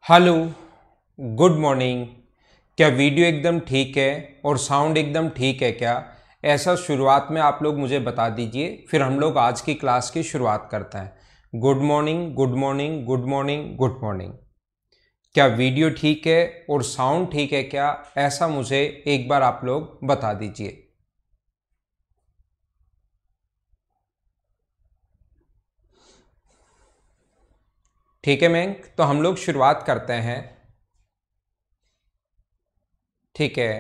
Hello, good morning. क्या video एकदम ठीक है और साउंड एकदम ठीक है क्या? ऐसा शुरुआत में आप लोग मुझे बता दीजिए, फिर हम लोग आज की क्लास की शुरुआत करते हैं। Good morning, good morning, good morning, good morning. क्या वीडियो ठीक है और साउंड ठीक है क्या? ऐसा मुझे एक बार आप लोग बता दीजिए। ठीक है मैंक, तो हम लोग शुरुआत करते हैं। ठीक है,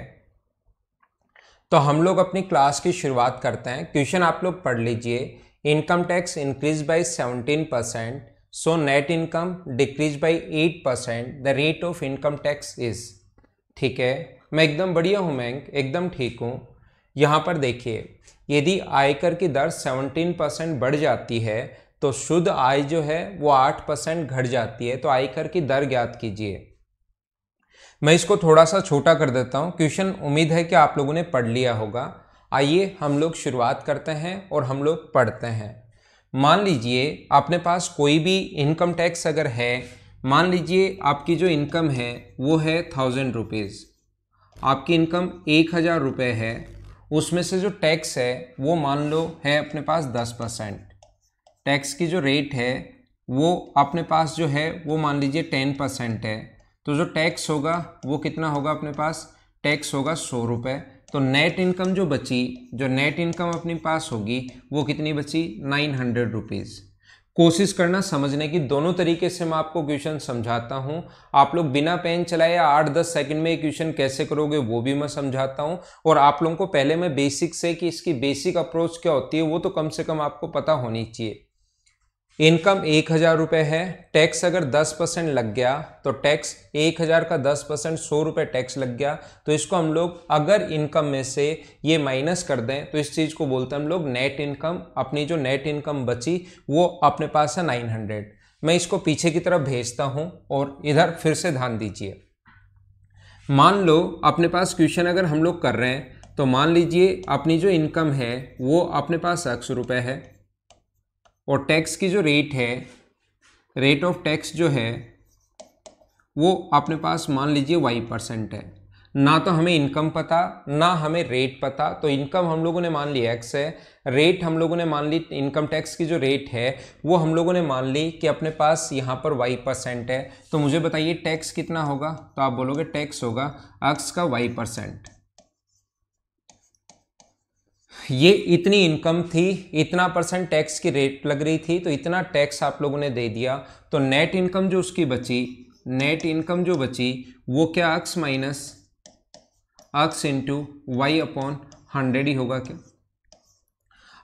तो हम लोग अपनी क्लास की शुरुआत करते हैं। क्वेश्चन आप लोग पढ़ लीजिए। Income tax increase by 17%, so net income decrease by 8%, the rate of income tax is. ठीक है, मैं एकदम बढ़िया हूँ मैंक, एकदम ठीक हूँ। यहाँ पर देखिए, यदि आयकर की दर 17% बढ़ जाती है तो शुद्ध आय जो है वो 8% घट जाती है। तो आयकर की दर ज्ञात कीजिए। मैं इसको थोड़ा सा छोटा कर देता हूँ। क्वेश्चन उम्मीद है कि आप लोगों ने पढ़ लिया होगा। आइए हम लोग शुरुआत करते हैं और हम लोग पढ़ते हैं। मान लीजिए अपने पास कोई भी इनकम टैक्स अगर है, मान लीजिए आपकी जो इनकम है वो है 1000 रुपीज़। आपकी इनकम 1000 रुपये है, उसमें से जो टैक्स है वो मान लो है अपने पास 10%। टैक्स की जो रेट है वो अपने पास जो है वो मान लीजिए 10% है। तो जो टैक्स होगा वो कितना होगा अपने पास? टैक्स होगा 100 रुपये। तो नेट इनकम जो बची, जो नेट इनकम अपने पास होगी वो कितनी बची? 900 रुपीज़। कोशिश करना समझने की, दोनों तरीके से मैं आपको क्वेश्चन समझाता हूं। आप लोग बिना पेन चलाए 8-10 सेकंड में क्वेश्चन कैसे करोगे वो भी मैं समझाता हूं। और आप लोगों को पहले मैं बेसिक से कि इसकी बेसिक अप्रोच क्या होती है वो तो कम से कम आपको पता होनी चाहिए। इनकम 1000 रुपये है, टैक्स अगर 10% लग गया तो टैक्स 1000 का 10% 100 रुपये टैक्स लग गया। तो इसको हम लोग अगर इनकम में से ये माइनस कर दें तो इस चीज़ को बोलते हैं हम लोग नेट इनकम। अपनी जो नेट इनकम बची वो अपने पास है 900। मैं इसको पीछे की तरफ भेजता हूँ और इधर फिर से ध्यान दीजिए। मान लो अपने पास क्वेश्चन अगर हम लोग कर रहे हैं तो मान लीजिए अपनी जो इनकम है वो अपने पास 100 रुपये है और टैक्स की जो रेट है, रेट ऑफ टैक्स जो है वो अपने पास मान लीजिए y% है। ना तो हमें इनकम पता ना हमें रेट पता। तो इनकम हम लोगों ने मान ली x है, रेट हम लोगों ने मान ली, इनकम टैक्स की जो रेट है वो हम लोगों ने मान ली कि अपने पास यहाँ पर y% है। तो मुझे बताइए टैक्स कितना होगा? तो आप बोलोगे टैक्स होगा x का y%। ये इतनी इनकम थी, इतना परसेंट टैक्स की रेट लग रही थी, तो इतना टैक्स आप लोगों ने दे दिया। तो नेट इनकम जो उसकी बची, नेट इनकम जो बची वो क्या x minus x into Y upon 100 ही होगा क्या?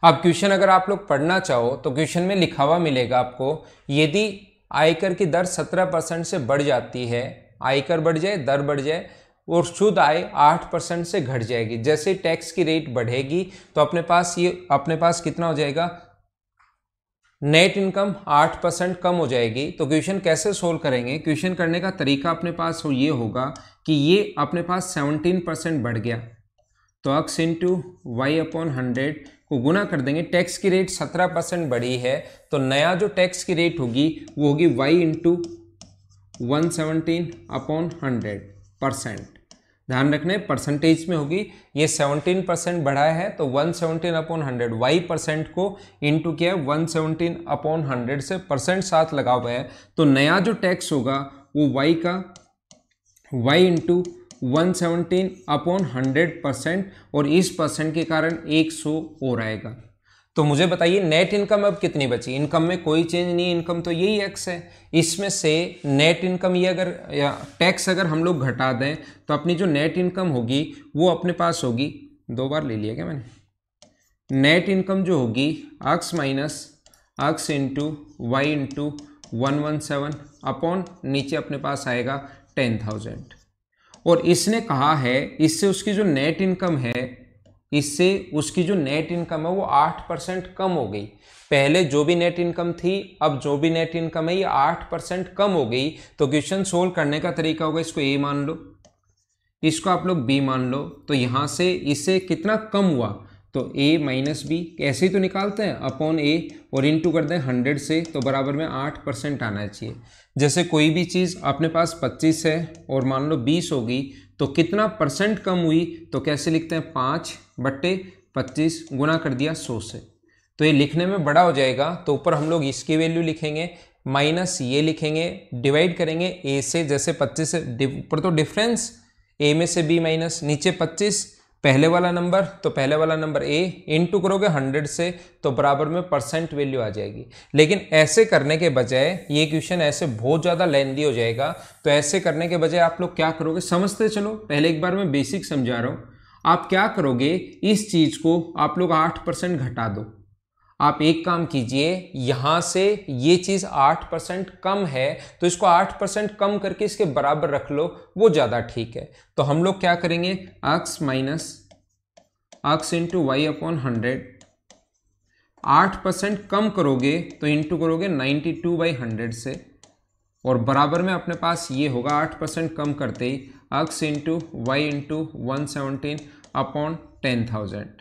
अब क्वेश्चन अगर आप लोग पढ़ना चाहो तो क्वेश्चन में लिखा हुआ मिलेगा आपको, यदि आयकर की दर 17% से बढ़ जाती है, आयकर बढ़ जाए, दर बढ़ जाए और शुद्ध आय 8% से घट जाएगी। जैसे टैक्स की रेट बढ़ेगी तो अपने पास कितना हो जाएगा? नेट इनकम 8% कम हो जाएगी। तो क्वेश्चन कैसे सोल्व करेंगे? क्वेश्चन करने का तरीका अपने पास ये होगा कि ये अपने पास 17% बढ़ गया तो x इंटू वाई अपॉन 100 को गुना कर देंगे। टैक्स की रेट 17% बढ़ी है तो नया जो टैक्स की रेट होगी वो होगी y इंटू 117 अपॉन 100%। ध्यान रखना है परसेंटेज में होगी। ये 17% बढ़ा है तो 117 अपॉन 100, y% को इंटू किया 117 अपॉन 100 से, परसेंट साथ लगा हुआ है। तो नया जो टैक्स होगा वो y का y इंटू 117 अपॉन 100% और इस परसेंट के कारण 100 और आएगा। तो मुझे बताइए नेट इनकम अब कितनी बची? इनकम में कोई चेंज नहीं, इनकम तो यही x है। इसमें से नेट इनकम ये अगर टैक्स अगर हम लोग घटा दें तो अपनी जो नेट इनकम होगी वो अपने पास होगी, 2 बार ले लिया क्या मैंने? नेट इनकम जो होगी x minus x into Y into 117 upon नीचे अपने पास आएगा 10,000। और इसने कहा है इससे उसकी जो नेट इनकम है, इससे उसकी जो नेट इनकम है वो 8% कम हो गई। पहले जो भी नेट इनकम थी, अब जो भी नेट इनकम है ये 8% कम हो गई। तो क्वेश्चन सोल्व करने का तरीका होगा, इसको a मान लो, इसको आप लोग b मान लो। तो यहां से इससे कितना कम हुआ? तो a माइनस बी ऐसे ही तो निकालते हैं, अपॉन a और इनटू कर दें 100 से, तो बराबर में 8% आना चाहिए। जैसे कोई भी चीज़ अपने पास 25 है और मान लो 20 होगी, तो कितना परसेंट कम हुई, तो कैसे लिखते हैं 5/25 गुना कर दिया 100 से, तो ये लिखने में बड़ा हो जाएगा। तो ऊपर हम लोग इसकी वैल्यू लिखेंगे, माइनस ये लिखेंगे, डिवाइड करेंगे a से, जैसे 25 से ऊपर तो डिफरेंस a में से b माइनस, नीचे 25 पहले वाला नंबर, तो पहले वाला नंबर a इनटू करोगे 100 से, तो बराबर में परसेंट वैल्यू आ जाएगी। लेकिन ऐसे करने के बजाय, ये क्वेश्चन ऐसे बहुत ज़्यादा लेंदी हो जाएगा, तो ऐसे करने के बजाय आप लोग क्या करोगे, समझते चलो, पहले एक बार मैं बेसिक समझा रहा हूँ। आप क्या करोगे, इस चीज़ को आप लोग 8% घटा दो। आप एक काम कीजिए, यहां से ये चीज 8% कम है, तो इसको 8% कम करके इसके बराबर रख लो, वो ज्यादा ठीक है। तो हम लोग क्या करेंगे, x minus x into Y upon 100, 8% कम करोगे तो इंटू करोगे 92/100 से, और बराबर में अपने पास ये होगा 8% कम करते ही x into Y into 117 upon 10,000।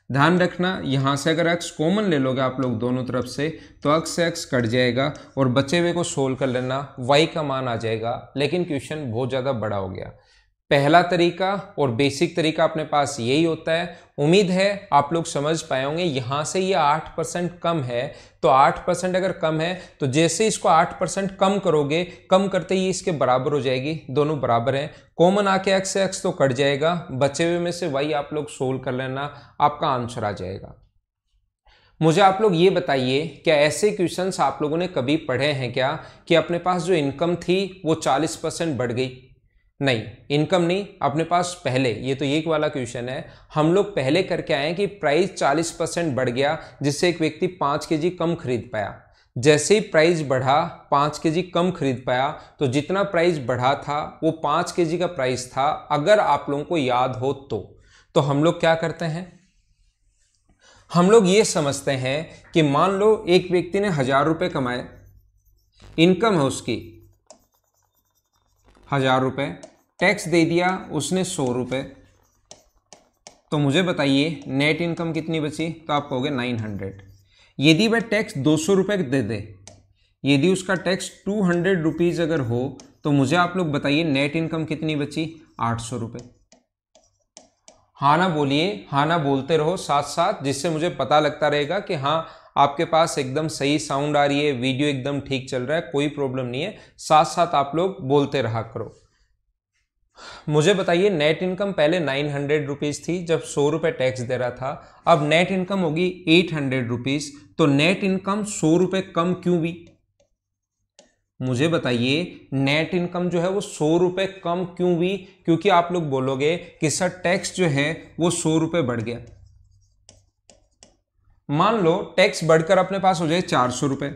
ध्यान रखना, यहाँ से अगर x कॉमन ले लोगे आप लोग दोनों तरफ से, तो x से x कट जाएगा और बचे हुए को सोल्व कर लेना, y का मान आ जाएगा। लेकिन क्वेश्चन बहुत ज़्यादा बड़ा हो गया। पहला तरीका और बेसिक तरीका अपने पास यही होता है। उम्मीद है आप लोग समझ पाए होंगे। यहाँ से ये 8% कम है, तो 8% अगर कम है तो जैसे इसको 8% कम करोगे, कम करते ही इसके बराबर हो जाएगी, दोनों बराबर हैं। कॉमन आके x से x तो कट जाएगा, बचे हुए में से y आप लोग सोल्व कर लेना, आपका आंसर आ जाएगा। मुझे आप लोग ये बताइए, क्या ऐसे क्वेश्चंस आप लोगों ने कभी पढ़े हैं क्या कि अपने पास जो इनकम थी वो 40% बढ़ गई? नहीं, इनकम नहीं, अपने पास पहले, ये तो एक वाला क्वेश्चन है, हम लोग पहले करके आए कि प्राइस 40% बढ़ गया, जिससे एक व्यक्ति 5 केजी कम खरीद पाया। जैसे ही प्राइस बढ़ा, 5 केजी कम खरीद पाया, तो जितना प्राइस बढ़ा था वो 5 केजी का प्राइस था, अगर आप लोगों को याद हो तो हम लोग क्या करते हैं, हम लोग ये समझते हैं कि मान लो एक व्यक्ति ने 1000 रुपये कमाए, इनकम है उसकी 1000 रुपये, टैक्स दे दिया उसने 100 रुपये, तो मुझे बताइए नेट इनकम कितनी बची? तो आप कहोगे 900। यदि वह टैक्स 200 रुपये दे दे, यदि उसका टैक्स 200 रुपीज़ अगर हो, तो मुझे आप लोग बताइए नेट इनकम कितनी बची? 800 रुपये। हाँ ना बोलिए, हाँ ना बोलते रहो साथ साथ, जिससे मुझे पता लगता रहेगा कि हाँ आपके पास एकदम सही साउंड आ रही है, वीडियो एकदम ठीक चल रहा है, कोई प्रॉब्लम नहीं है। साथ साथ आप लोग बोलते रहा करो। मुझे बताइए, नेट इनकम पहले 900 रुपीज़ थी जब 100 रुपये टैक्स दे रहा था, अब नेट इनकम होगी 800 रुपीज़, तो नेट इनकम 100 रुपये कम क्यों हुई? मुझे बताइए, नेट इनकम जो है वो 100 रुपये कम क्यों हुई? क्योंकि आप लोग बोलोगे कि सर टैक्स जो है वो 100 रुपये बढ़ गया। मान लो टैक्स बढ़कर अपने पास हो जाए 400 रुपये,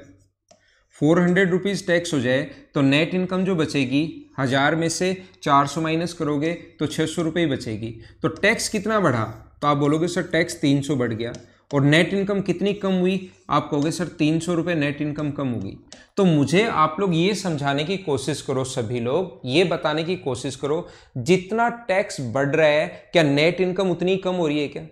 400 रुपीज़ टैक्स हो जाए, तो नेट इनकम जो बचेगी 1000 में से 400 माइनस करोगे तो 600 रुपये ही बचेगी। तो टैक्स कितना बढ़ा? तो आप बोलोगे सर टैक्स 300 बढ़ गया। और नेट इनकम कितनी कम हुई? आप कहोगे सर 300 रुपये नेट इनकम कम होगी। तो मुझे आप लोग ये समझाने की कोशिश करो, सभी लोग ये बताने की कोशिश करो, जितना टैक्स बढ़ रहा है क्या नेट इनकम उतनी कम हो रही है क्या?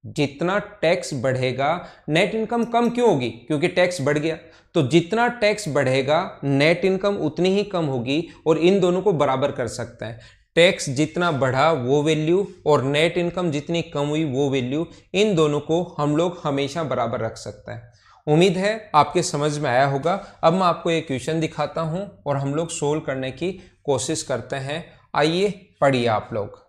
जितना टैक्स बढ़ेगा नेट इनकम कम क्यों होगी? क्योंकि टैक्स बढ़ गया। तो जितना टैक्स बढ़ेगा नेट इनकम उतनी ही कम होगी, और इन दोनों को बराबर कर सकता है। टैक्स जितना बढ़ा वो वैल्यू, और नेट इनकम जितनी कम हुई वो वैल्यू, इन दोनों को हम लोग हमेशा बराबर रख सकते हैं। उम्मीद है आपके समझ में आया होगा। अब मैं आपको एक क्वेश्चन दिखाता हूं और हम लोग सोल्व करने की कोशिश करते हैं। आइए पढ़िए आप लोग।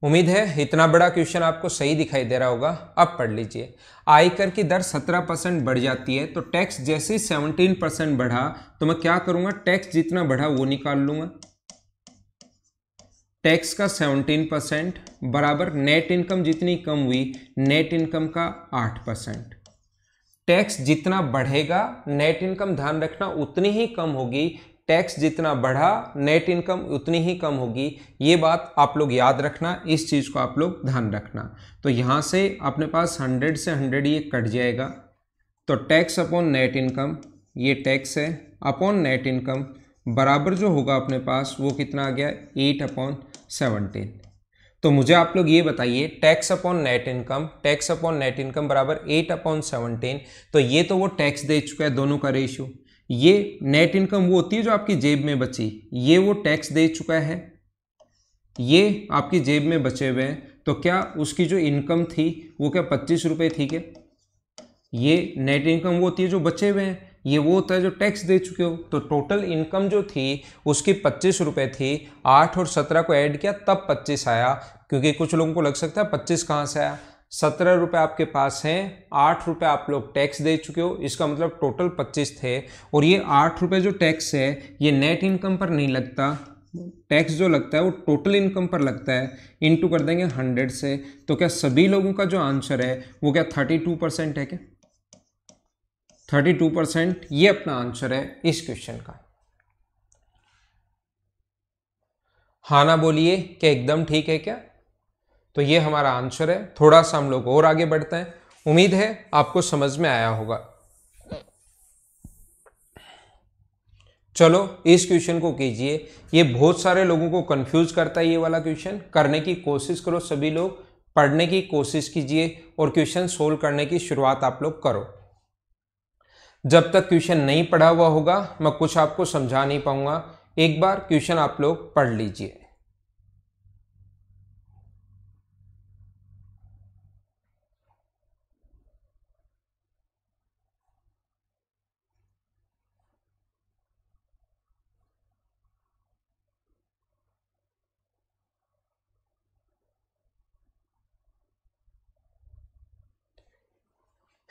उम्मीद है इतना बड़ा क्वेश्चन आपको सही दिखाई दे रहा होगा। अब पढ़ लीजिए। आयकर की दर 17% बढ़ जाती है, तो टैक्स जैसे ही 17% बढ़ा, तो मैं क्या करूंगा, टैक्स जितना बढ़ा वो निकाल लूंगा। टैक्स का 17% बराबर नेट इनकम जितनी कम हुई, नेट इनकम का 8%। टैक्स जितना बढ़ेगा नेट इनकम, ध्यान रखना, उतनी ही कम होगी। टैक्स जितना बढ़ा नेट इनकम उतनी ही कम होगी। ये बात आप लोग याद रखना, इस चीज़ को आप लोग ध्यान रखना। तो यहाँ से अपने पास 100 से 100 ये कट जाएगा, तो टैक्स अपॉन नेट इनकम, ये टैक्स है अपॉन नेट इनकम, बराबर जो होगा अपने पास वो कितना आ गया, 8/17। तो मुझे आप लोग ये बताइए, टैक्स अपॉन नेट इनकम बराबर 8/17। तो ये तो वो टैक्स दे चुका है, दोनों का रेशियो। ये नेट इनकम वो होती है जो आपकी जेब में बची, ये वो टैक्स दे चुका है, ये आपकी जेब में बचे हुए हैं। तो क्या उसकी जो इनकम थी वो क्या 25 रुपये थी क्या? ये नेट इनकम वो होती है जो बचे हुए हैं, ये वो होता है जो टैक्स दे चुके हो। तो टोटल इनकम जो थी उसकी 25 रुपये थी, 8 और 17 को ऐड किया तब 25 आया। क्योंकि कुछ लोगों को लग सकता है 25 कहाँ से आया, 17 रुपये आपके पास हैं, 8 रुपये आप लोग टैक्स दे चुके हो, इसका मतलब टोटल 25 थे। और ये 8 रुपये जो टैक्स है ये नेट इनकम पर नहीं लगता, टैक्स जो लगता है वो टोटल इनकम पर लगता है, इनटू कर देंगे 100 से। तो क्या सभी लोगों का जो आंसर है वो क्या 32% है क्या? 32% ये अपना आंसर है इस क्वेश्चन का। हाँ ना बोलिए, क्या एकदम ठीक है क्या? तो ये हमारा आंसर है। थोड़ा सा हम लोग और आगे बढ़ते हैं, उम्मीद है आपको समझ में आया होगा। चलो इस क्वेश्चन को कीजिए, ये बहुत सारे लोगों को कंफ्यूज करता है ये वाला क्वेश्चन। करने की कोशिश करो, सभी लोग पढ़ने की कोशिश कीजिए और क्वेश्चन सोल्व करने की शुरुआत आप लोग करो। जब तक क्वेश्चन नहीं पढ़ा हुआ होगा मैं कुछ आपको समझा नहीं पाऊंगा। एक बार क्वेश्चन आप लोग पढ़ लीजिए।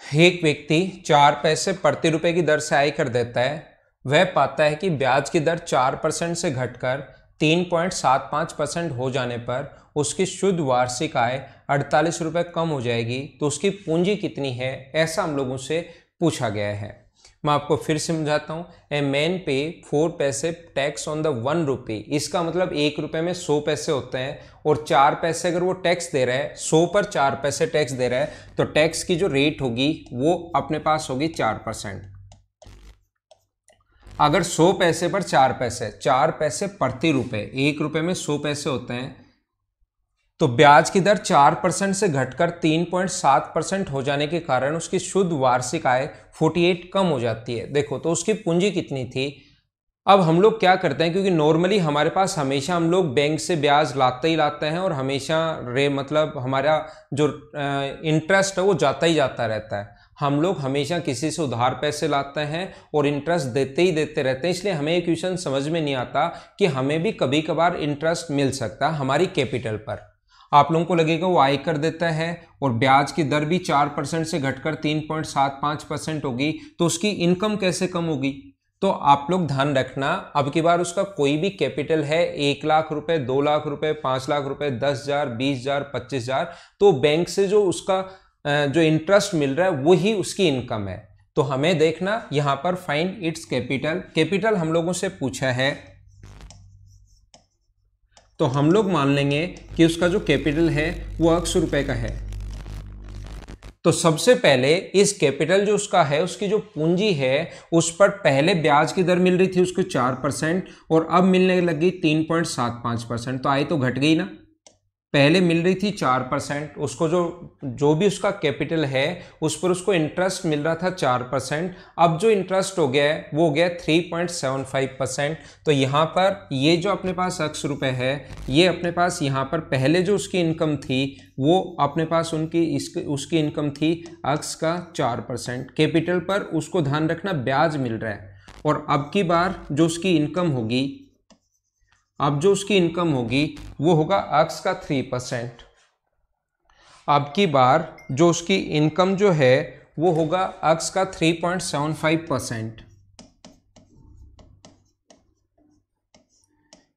एक व्यक्ति 4 पैसे प्रति रुपए की दर से आय कर देता है। वह पाता है कि ब्याज की दर 4% से घटकर 3.75% हो जाने पर उसकी शुद्ध वार्षिक आय 48 रुपये कम हो जाएगी। तो उसकी पूंजी कितनी है, ऐसा हम लोगों से पूछा गया है। मैं आपको फिर समझाता हूँ। ए मैन पे 4 पैसे टैक्स ऑन द 1 रुपी, इसका मतलब 1 रुपये में 100 पैसे होते हैं। और 4 पैसे अगर वो टैक्स दे रहा है, 100 पर 4 पैसे टैक्स दे रहा है, तो टैक्स की जो रेट होगी वो अपने पास होगी 4%। अगर 100 पैसे पर 4 पैसे प्रति रुपए, 1 रुपये में 100 पैसे होते हैं, तो ब्याज की दर 4% से घटकर 3.7% हो जाने के कारण उसकी शुद्ध वार्षिक आय 48 कम हो जाती है। देखो तो उसकी पूंजी कितनी थी। अब हम लोग क्या करते हैं, क्योंकि नॉर्मली हमारे पास हमेशा हम लोग बैंक से ब्याज लाते ही लाते हैं और हमेशा मतलब हमारा जो इंटरेस्ट है वो जाता ही जाता रहता है। हम लोग हमेशा किसी से उधार पैसे लाते हैं और इंटरेस्ट देते ही देते रहते हैं। इसलिए हमें ये क्वेश्चन समझ में नहीं आता कि हमें भी कभी कभार इंटरेस्ट मिल सकता है हमारी कैपिटल पर। आप लोगों को लगेगा वो आयकर देता है और ब्याज की दर भी 4% से घटकर 3.75% होगी, तो उसकी इनकम कैसे कम होगी। तो आप लोग ध्यान रखना, अब की बार उसका कोई भी कैपिटल है 1 लाख रुपए, 2 लाख रुपए, 5 लाख रुपए, 10,000, 20,000, 25,000, तो बैंक से जो उसका जो इंटरेस्ट मिल रहा है वही उसकी इनकम है। तो हमें देखना यहां पर फाइंड इट्स कैपिटल हम लोगों से पूछा है, तो हम लोग मान लेंगे कि उसका जो कैपिटल है वो 100 रुपए का है। तो सबसे पहले इस कैपिटल जो उसका है उसकी जो पूंजी है उस पर पहले ब्याज की दर मिल रही थी उसको 4% और अब मिलने लगी 3.75%। तो आय तो घट गई ना। पहले मिल रही थी 4%, उसको जो भी उसका कैपिटल है उस पर उसको इंटरेस्ट मिल रहा था 4%। अब जो इंटरेस्ट हो गया है वो हो गया 3.75%। तो यहाँ पर ये जो अपने पास 100 रुपये है, ये अपने पास यहाँ पर पहले जो उसकी इनकम थी वो अपने पास उसकी इनकम थी अक्स का 4%। कैपिटल पर उसको ध्यान रखना ब्याज मिल रहा है। और अब की बार जो उसकी इनकम होगी, अब जो उसकी इनकम होगी वो होगा अक्स का 3%। अब की बार जो उसकी इनकम जो है वो होगा अक्स का 3.75%।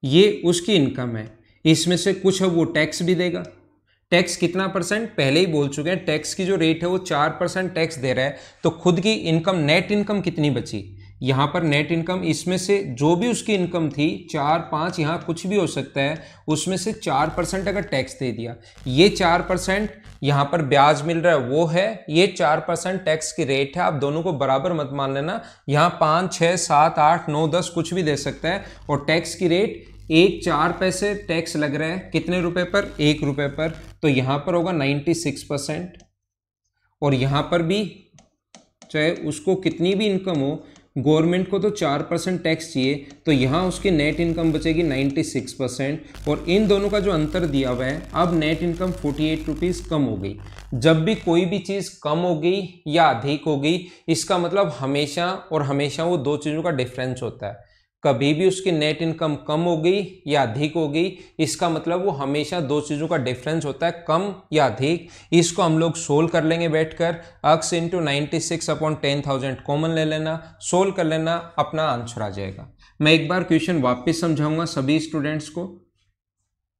ये उसकी इनकम है, इसमें से कुछ है वो टैक्स भी देगा। टैक्स कितना परसेंट पहले ही बोल चुके हैं, टैक्स की जो रेट है वो 4% टैक्स दे रहा है। तो खुद की इनकम नेट इनकम कितनी बची, यहाँ पर नेट इनकम, इसमें से जो भी उसकी इनकम थी 4-5, यहाँ कुछ भी हो सकता है, उसमें से 4% अगर टैक्स दे दिया, ये 4% यहाँ पर ब्याज मिल रहा है वो है, ये 4% टैक्स की रेट है। आप दोनों को बराबर मत मान लेना, यहाँ 5, 6, 7, 8, 9, 10 कुछ भी दे सकता है और टैक्स की रेट एक 4 पैसे टैक्स लग रहा है कितने रुपए पर, 1 रुपए पर, तो यहां पर होगा 96%। और यहां पर भी चाहे उसको कितनी भी इनकम हो, गवर्नमेंट को तो 4% टैक्स चाहिए, तो यहाँ उसकी नेट इनकम बचेगी 96%। और इन दोनों का जो अंतर दिया हुआ है, अब नेट इनकम 48 रुपीज़ कम हो गई। जब भी कोई भी चीज़ कम हो गई या अधिक हो गई, इसका मतलब हमेशा और हमेशा वो दो चीज़ों का डिफरेंस होता है। कभी भी उसकी नेट इनकम कम हो गई या अधिक हो गई, इसका मतलब वो हमेशा दो चीज़ों का डिफरेंस होता है, कम या अधिक। इसको हम लोग सोल्व कर लेंगे बैठकर। x इंटू 96/10,000 कॉमन ले लेना, सोल्व कर लेना, अपना आंसर आ जाएगा। मैं एक बार क्वेश्चन वापस समझाऊंगा सभी स्टूडेंट्स को।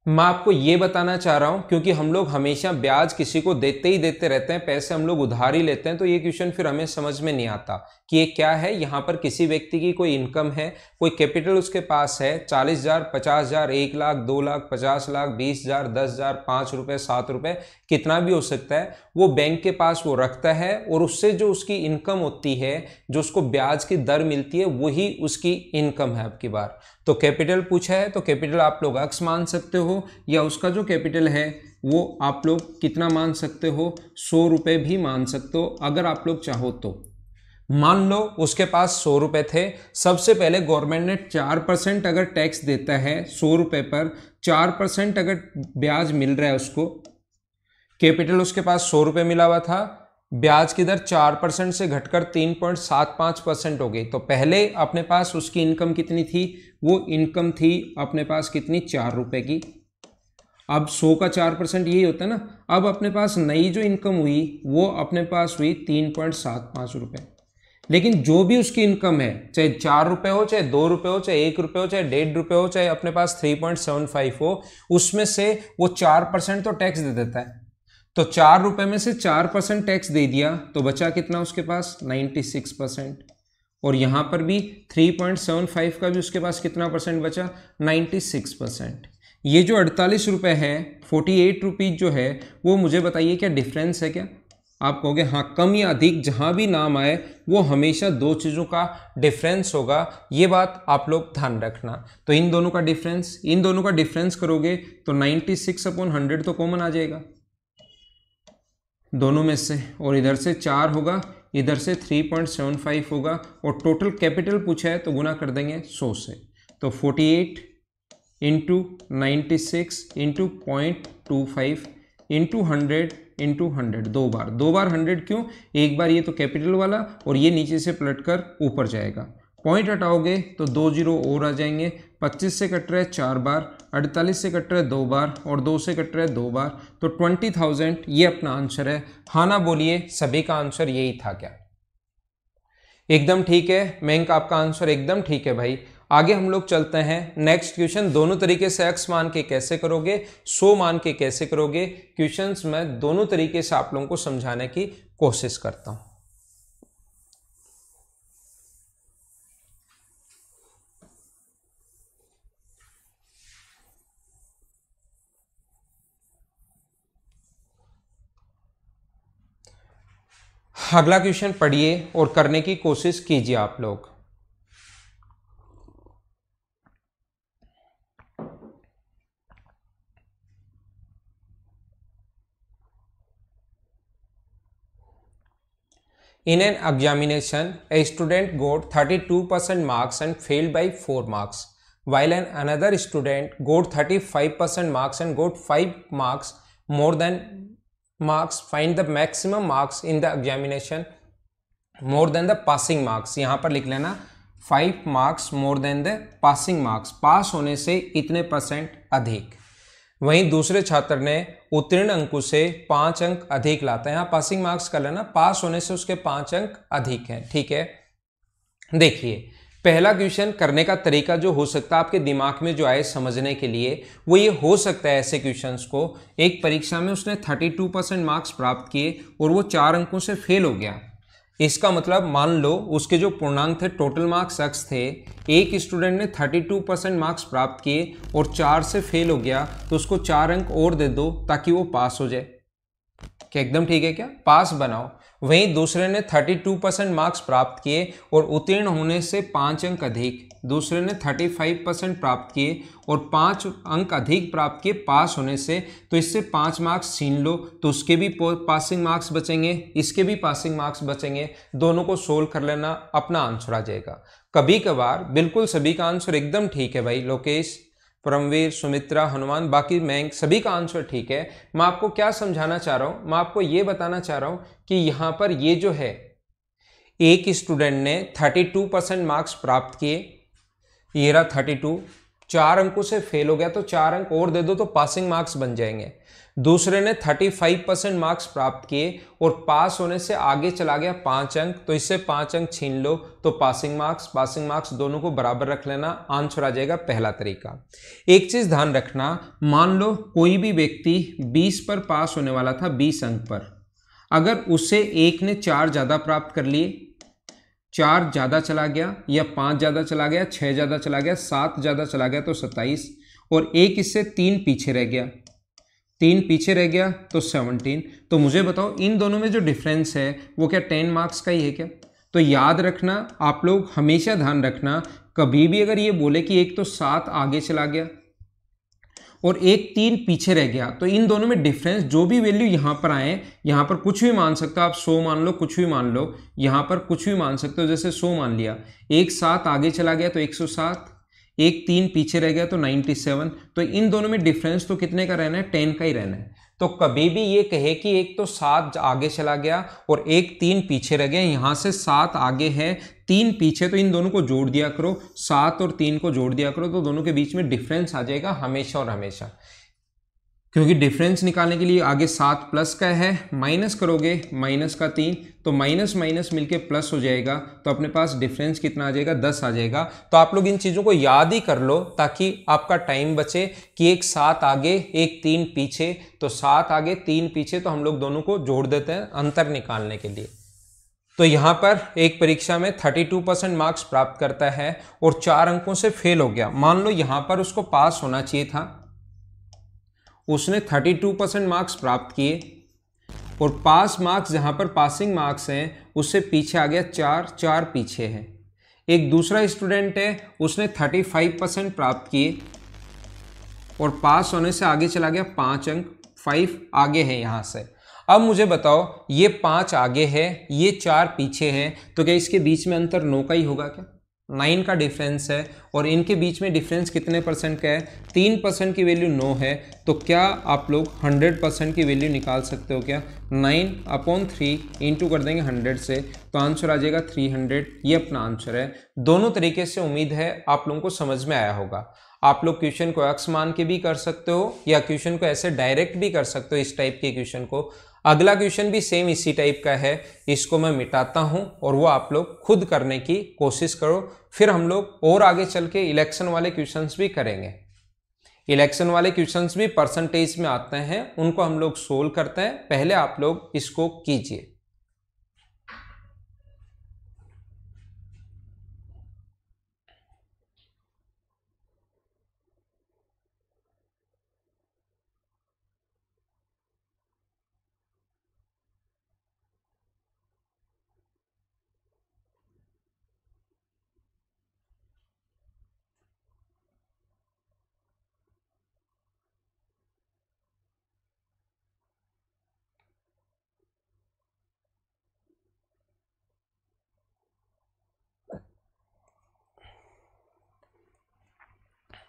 मैं आपको ये बताना चाह रहा हूं क्योंकि हम लोग हमेशा ब्याज किसी को देते ही देते रहते हैं, पैसे हम लोग उधार ही लेते हैं, तो ये क्वेश्चन फिर हमें समझ में नहीं आता कि ये क्या है। यहाँ पर किसी व्यक्ति की कोई इनकम है, कोई कैपिटल उसके पास है 40,000, 50,000, 1 लाख, 2 लाख, 50 लाख, 20,000, 10,000, 5 रुपये, 7 रुपये, कितना भी हो सकता है, वो बैंक के पास वो रखता है और उससे जो उसकी इनकम होती है, जो उसको ब्याज की दर मिलती है, वही उसकी इनकम है। अब की बार तो कैपिटल पूछा है, तो कैपिटल आप लोग x मान सकते हो, या उसका जो कैपिटल है वो आप लोग कितना मान सकते हो, 100 रुपये भी मान सकते हो अगर आप लोग चाहो तो। मान लो उसके पास 100 रुपये थे। सबसे पहले गवर्नमेंट ने 4% अगर टैक्स देता है 100 रुपये पर, 4% अगर ब्याज मिल रहा है उसको, कैपिटल उसके पास 100 रुपये मिला हुआ था, ब्याज की दर 4% से घटकर 3.75% हो गई। तो पहले अपने पास उसकी इनकम कितनी थी, वो इनकम थी अपने पास कितनी, 4 रुपये की। अब 100 का 4% यही होता है ना। अब अपने पास नई जो इनकम हुई वो अपने पास हुई 3.75 रुपये। लेकिन जो भी उसकी इनकम है, चाहे 4 रुपये हो, चाहे 2 रुपये हो, चाहे 1 रुपये हो, चाहे 1.5 रुपये हो, चाहे अपने पास 3.75 हो, उसमें से वो 4% तो टैक्स दे देता है। तो 4 रुपये में से 4% टैक्स दे दिया, तो बचा कितना उसके पास, 96%। और यहां पर भी 3.75 का भी उसके पास कितना परसेंट बचा, 96%। ये जो 48 रुपये है, 48 रुपीज जो है, वो मुझे बताइए क्या डिफरेंस है क्या? आप कहोगे हाँ, कम या अधिक जहां भी नाम आए वो हमेशा दो चीज़ों का डिफरेंस होगा, ये बात आप लोग ध्यान रखना। तो इन दोनों का डिफरेंस करोगे तो 96/100 तो कॉमन आ जाएगा दोनों में से, और इधर से 4 होगा, इधर से 3.75 होगा, और टोटल कैपिटल पूछा है तो गुना कर देंगे 100 से। तो 48 इंटू 96 इंटू 0.25 इंटू 100 इंटू 100, दो बार 100 क्यों, एक बार ये तो कैपिटल वाला और ये नीचे से पलट कर ऊपर जाएगा। पॉइंट हटाओगे तो 2 जीरो और आ जाएंगे। 25 से कट रहा है 4 बार, 48 से कट रहा है 2 बार, और 2 से कट रहा है 2 बार, तो 20,000 ये अपना आंसर है। हाँ ना बोलिए, सभी का आंसर यही था क्या? एकदम ठीक है मैंक, आपका आंसर एकदम ठीक है भाई। आगे हम लोग चलते हैं नेक्स्ट क्वेश्चन। दोनों तरीके से x मान के कैसे करोगे, 100 मान के कैसे करोगे, क्वेश्चंस मैं दोनों तरीके से आप लोगों को समझाने की कोशिश करता हूं। अगला क्वेश्चन पढ़िए और करने की कोशिश कीजिए आप लोग। In an examination, a student got 32% marks and failed by 4 marks, while another student got 35% marks and got 5 marks more than marks. Find the maximum marks in the examination more than the passing marks. यहाँ पर लिख लेना 5 marks more than the passing marks, पास होने से इतने % अधिक। वहीं दूसरे छात्र ने उत्तीर्ण अंकों से 5 अंक अधिक लाता है। यहाँ पासिंग मार्क्स कर लेना, पास होने से उसके 5 अंक अधिक हैं। ठीक है, देखिए पहला क्वेश्चन करने का तरीका जो हो सकता है आपके दिमाग में जो आए समझने के लिए, वो ये हो सकता है ऐसे क्वेश्चंस को, एक परीक्षा में उसने 32% मार्क्स प्राप्त किए और वो 4 अंकों से फेल हो गया। इसका मतलब मान लो उसके जो पूर्णांक थे, टोटल मार्क्स x थे, एक स्टूडेंट ने 32% मार्क्स प्राप्त किए और 4 से फेल हो गया, तो उसको 4 अंक और दे दो ताकि वो पास हो जाए। क्या एकदम ठीक है क्या? पास बनाओ। वहीं दूसरे ने 32% मार्क्स प्राप्त किए और उत्तीर्ण होने से 5 अंक अधिक, दूसरे ने 35% प्राप्त किए और 5 अंक अधिक प्राप्त किए पास होने से, तो इससे 5 मार्क्स छीन लो तो उसके भी पासिंग मार्क्स बचेंगे, इसके भी पासिंग मार्क्स बचेंगे, दोनों को सोल्व कर लेना, अपना आंसर आ जाएगा। कभी कभार बिल्कुल सभी का आंसर एकदम ठीक है भाई, लोकेश, परमवीर, सुमित्रा, हनुमान, बाकी मैं सभी का आंसर ठीक है। मैं आपको क्या समझाना चाह रहा हूं, मैं आपको यह बताना चाह रहा हूं कि यहां पर ये जो है एक स्टूडेंट ने 32% मार्क्स प्राप्त किए, ये रहा 32, 4 अंकों से फेल हो गया तो 4 अंक और दे दो तो पासिंग मार्क्स बन जाएंगे। दूसरे ने 35% मार्क्स प्राप्त किए और पास होने से आगे चला गया 5 अंक, तो इससे 5 अंक छीन लो तो पासिंग मार्क्स दोनों को बराबर रख लेना, आंसर आ जाएगा पहला तरीका। एक चीज ध्यान रखना, मान लो कोई भी व्यक्ति 20 पर पास होने वाला था 20 अंक पर, अगर उसे एक ने 4 ज्यादा प्राप्त कर लिए, 4 ज्यादा चला गया या 5 ज्यादा चला गया, 6 ज्यादा चला गया, 7 ज्यादा चला गया तो 27, और एक इससे 3 पीछे रह गया, 3 पीछे रह गया तो 17, तो मुझे बताओ इन दोनों में जो डिफरेंस है वो क्या 10 मार्क्स का ही है क्या? तो याद रखना, आप लोग हमेशा ध्यान रखना, कभी भी अगर ये बोले कि एक तो 7 आगे चला गया और एक 3 पीछे रह गया, तो इन दोनों में डिफरेंस जो भी वैल्यू यहां पर आए, यहां पर कुछ भी मान सकते हो आप, 100 मान लो, कुछ भी मान लो, यहां पर कुछ भी मान सकते हो, जैसे 100 मान लिया, एक 7 आगे चला गया तो 107, एक 3 पीछे रह गया तो 97, तो इन दोनों में डिफरेंस तो कितने का रहना है? 10 का ही रहना है। तो कभी भी ये कहे कि एक तो 7 आगे चला गया और एक 3 पीछे रह गया, यहां से 7 आगे है 3 पीछे, तो इन दोनों को जोड़ दिया करो, 7 और 3 को जोड़ दिया करो, तो दोनों के बीच में डिफरेंस आ जाएगा हमेशा और हमेशा। क्योंकि डिफरेंस निकालने के लिए आगे 7 प्लस का है, माइनस करोगे माइनस का 3, तो माइनस माइनस मिलके प्लस हो जाएगा, तो अपने पास डिफरेंस कितना आ जाएगा? 10 आ जाएगा। तो आप लोग इन चीज़ों को याद ही कर लो ताकि आपका टाइम बचे कि एक 7 आगे एक 3 पीछे, तो 7 आगे 3 पीछे, तो हम लोग दोनों को जोड़ देते हैं अंतर निकालने के लिए। तो यहाँ पर एक परीक्षा में 32% मार्क्स प्राप्त करता है और 4 अंकों से फेल हो गया, मान लो यहाँ पर उसको पास होना चाहिए था, उसने 32% मार्क्स प्राप्त किए और पास मार्क्स जहां पर पासिंग मार्क्स हैं उससे पीछे आ गया 4 पीछे है। एक दूसरा स्टूडेंट है, उसने 35% प्राप्त किए और पास होने से आगे चला गया 5 अंक, 5 आगे है यहां से। अब मुझे बताओ, ये 5 आगे है, ये 4 पीछे है, तो क्या इसके बीच में अंतर 9 का ही होगा क्या? 9 का डिफरेंस है और इनके बीच में डिफरेंस कितने परसेंट का है? 3% की वैल्यू 9 है, तो क्या आप लोग 100% की वैल्यू निकाल सकते हो क्या? 9/3 इंटू कर देंगे 100 से, तो आंसर आ जाएगा 300। ये अपना आंसर है। दोनों तरीके से उम्मीद है आप लोगों को समझ में आया होगा। आप लोग क्वेश्चन को एक्स मान के भी कर सकते हो या क्वेश्चन को ऐसे डायरेक्ट भी कर सकते हो, इस टाइप के क्वेश्चन को। अगला क्वेश्चन भी सेम इसी टाइप का है, इसको मैं मिटाता हूं और वो आप लोग खुद करने की कोशिश करो, फिर हम लोग और आगे चल के इलेक्शन वाले क्वेश्चंस भी करेंगे। इलेक्शन वाले क्वेश्चंस भी परसेंटेज में आते हैं, उनको हम लोग सोल्व करते हैं, पहले आप लोग इसको कीजिए।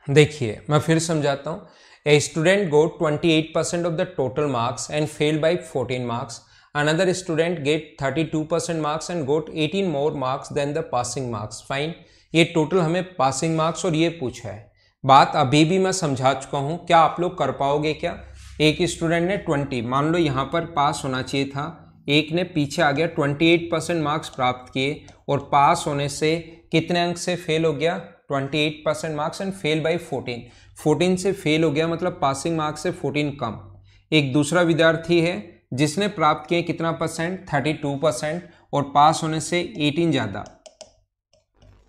देखिए मैं फिर समझाता हूँ। A student got 28% of the total marks and fail by 14 marks. Another student get 32% marks and got 18 more marks than the passing marks. Fine, ये टोटल हमें पासिंग मार्क्स और ये पूछा है। बात अभी भी मैं समझा चुका हूँ, क्या आप लोग कर पाओगे क्या? एक स्टूडेंट ने 20, मान लो यहाँ पर पास होना चाहिए था, एक ने पीछे आ गया, 28% मार्क्स प्राप्त किए और पास होने से कितने अंक से फेल हो गया? 28% मार्क्स एंड फेल बाई 14 से फेल हो गया, मतलब पासिंग मार्क्स से 14 कम। एक दूसरा विद्यार्थी है जिसने प्राप्त किए कितना परसेंट? 32% और पास होने से 18 ज़्यादा।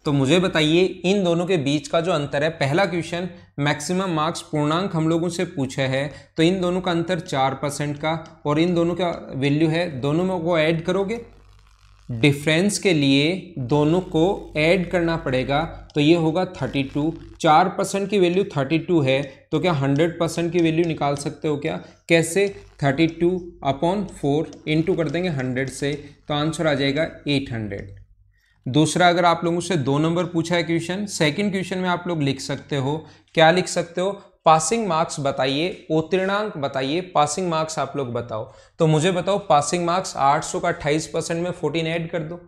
तो मुझे बताइए इन दोनों के बीच का जो अंतर है, पहला क्वेश्चन मैक्सिमम मार्क्स पूर्णांक हम लोगों से पूछा है, तो इन दोनों का अंतर 4% का, और इन दोनों का वैल्यू है, दोनों में को ऐड करोगे, डिफरेंस के लिए दोनों को ऐड करना पड़ेगा, तो ये होगा 32। 4% की वैल्यू 32 है, तो क्या 100% की वैल्यू निकाल सकते हो क्या? कैसे? 32/4 इंटू कर देंगे 100 से, तो आंसर आ जाएगा 800। दूसरा, अगर आप लोगों से 2 नंबर पूछा है क्वेश्चन, सेकंड क्वेश्चन में आप लोग लिख सकते हो, क्या लिख सकते हो? पासिंग मार्क्स बताइए, उत्तीर्णांक बताइए, पासिंग मार्क्स आप लोग बताओ। तो मुझे बताओ पासिंग मार्क्स 800 का 28% में 14 ऐड कर दो।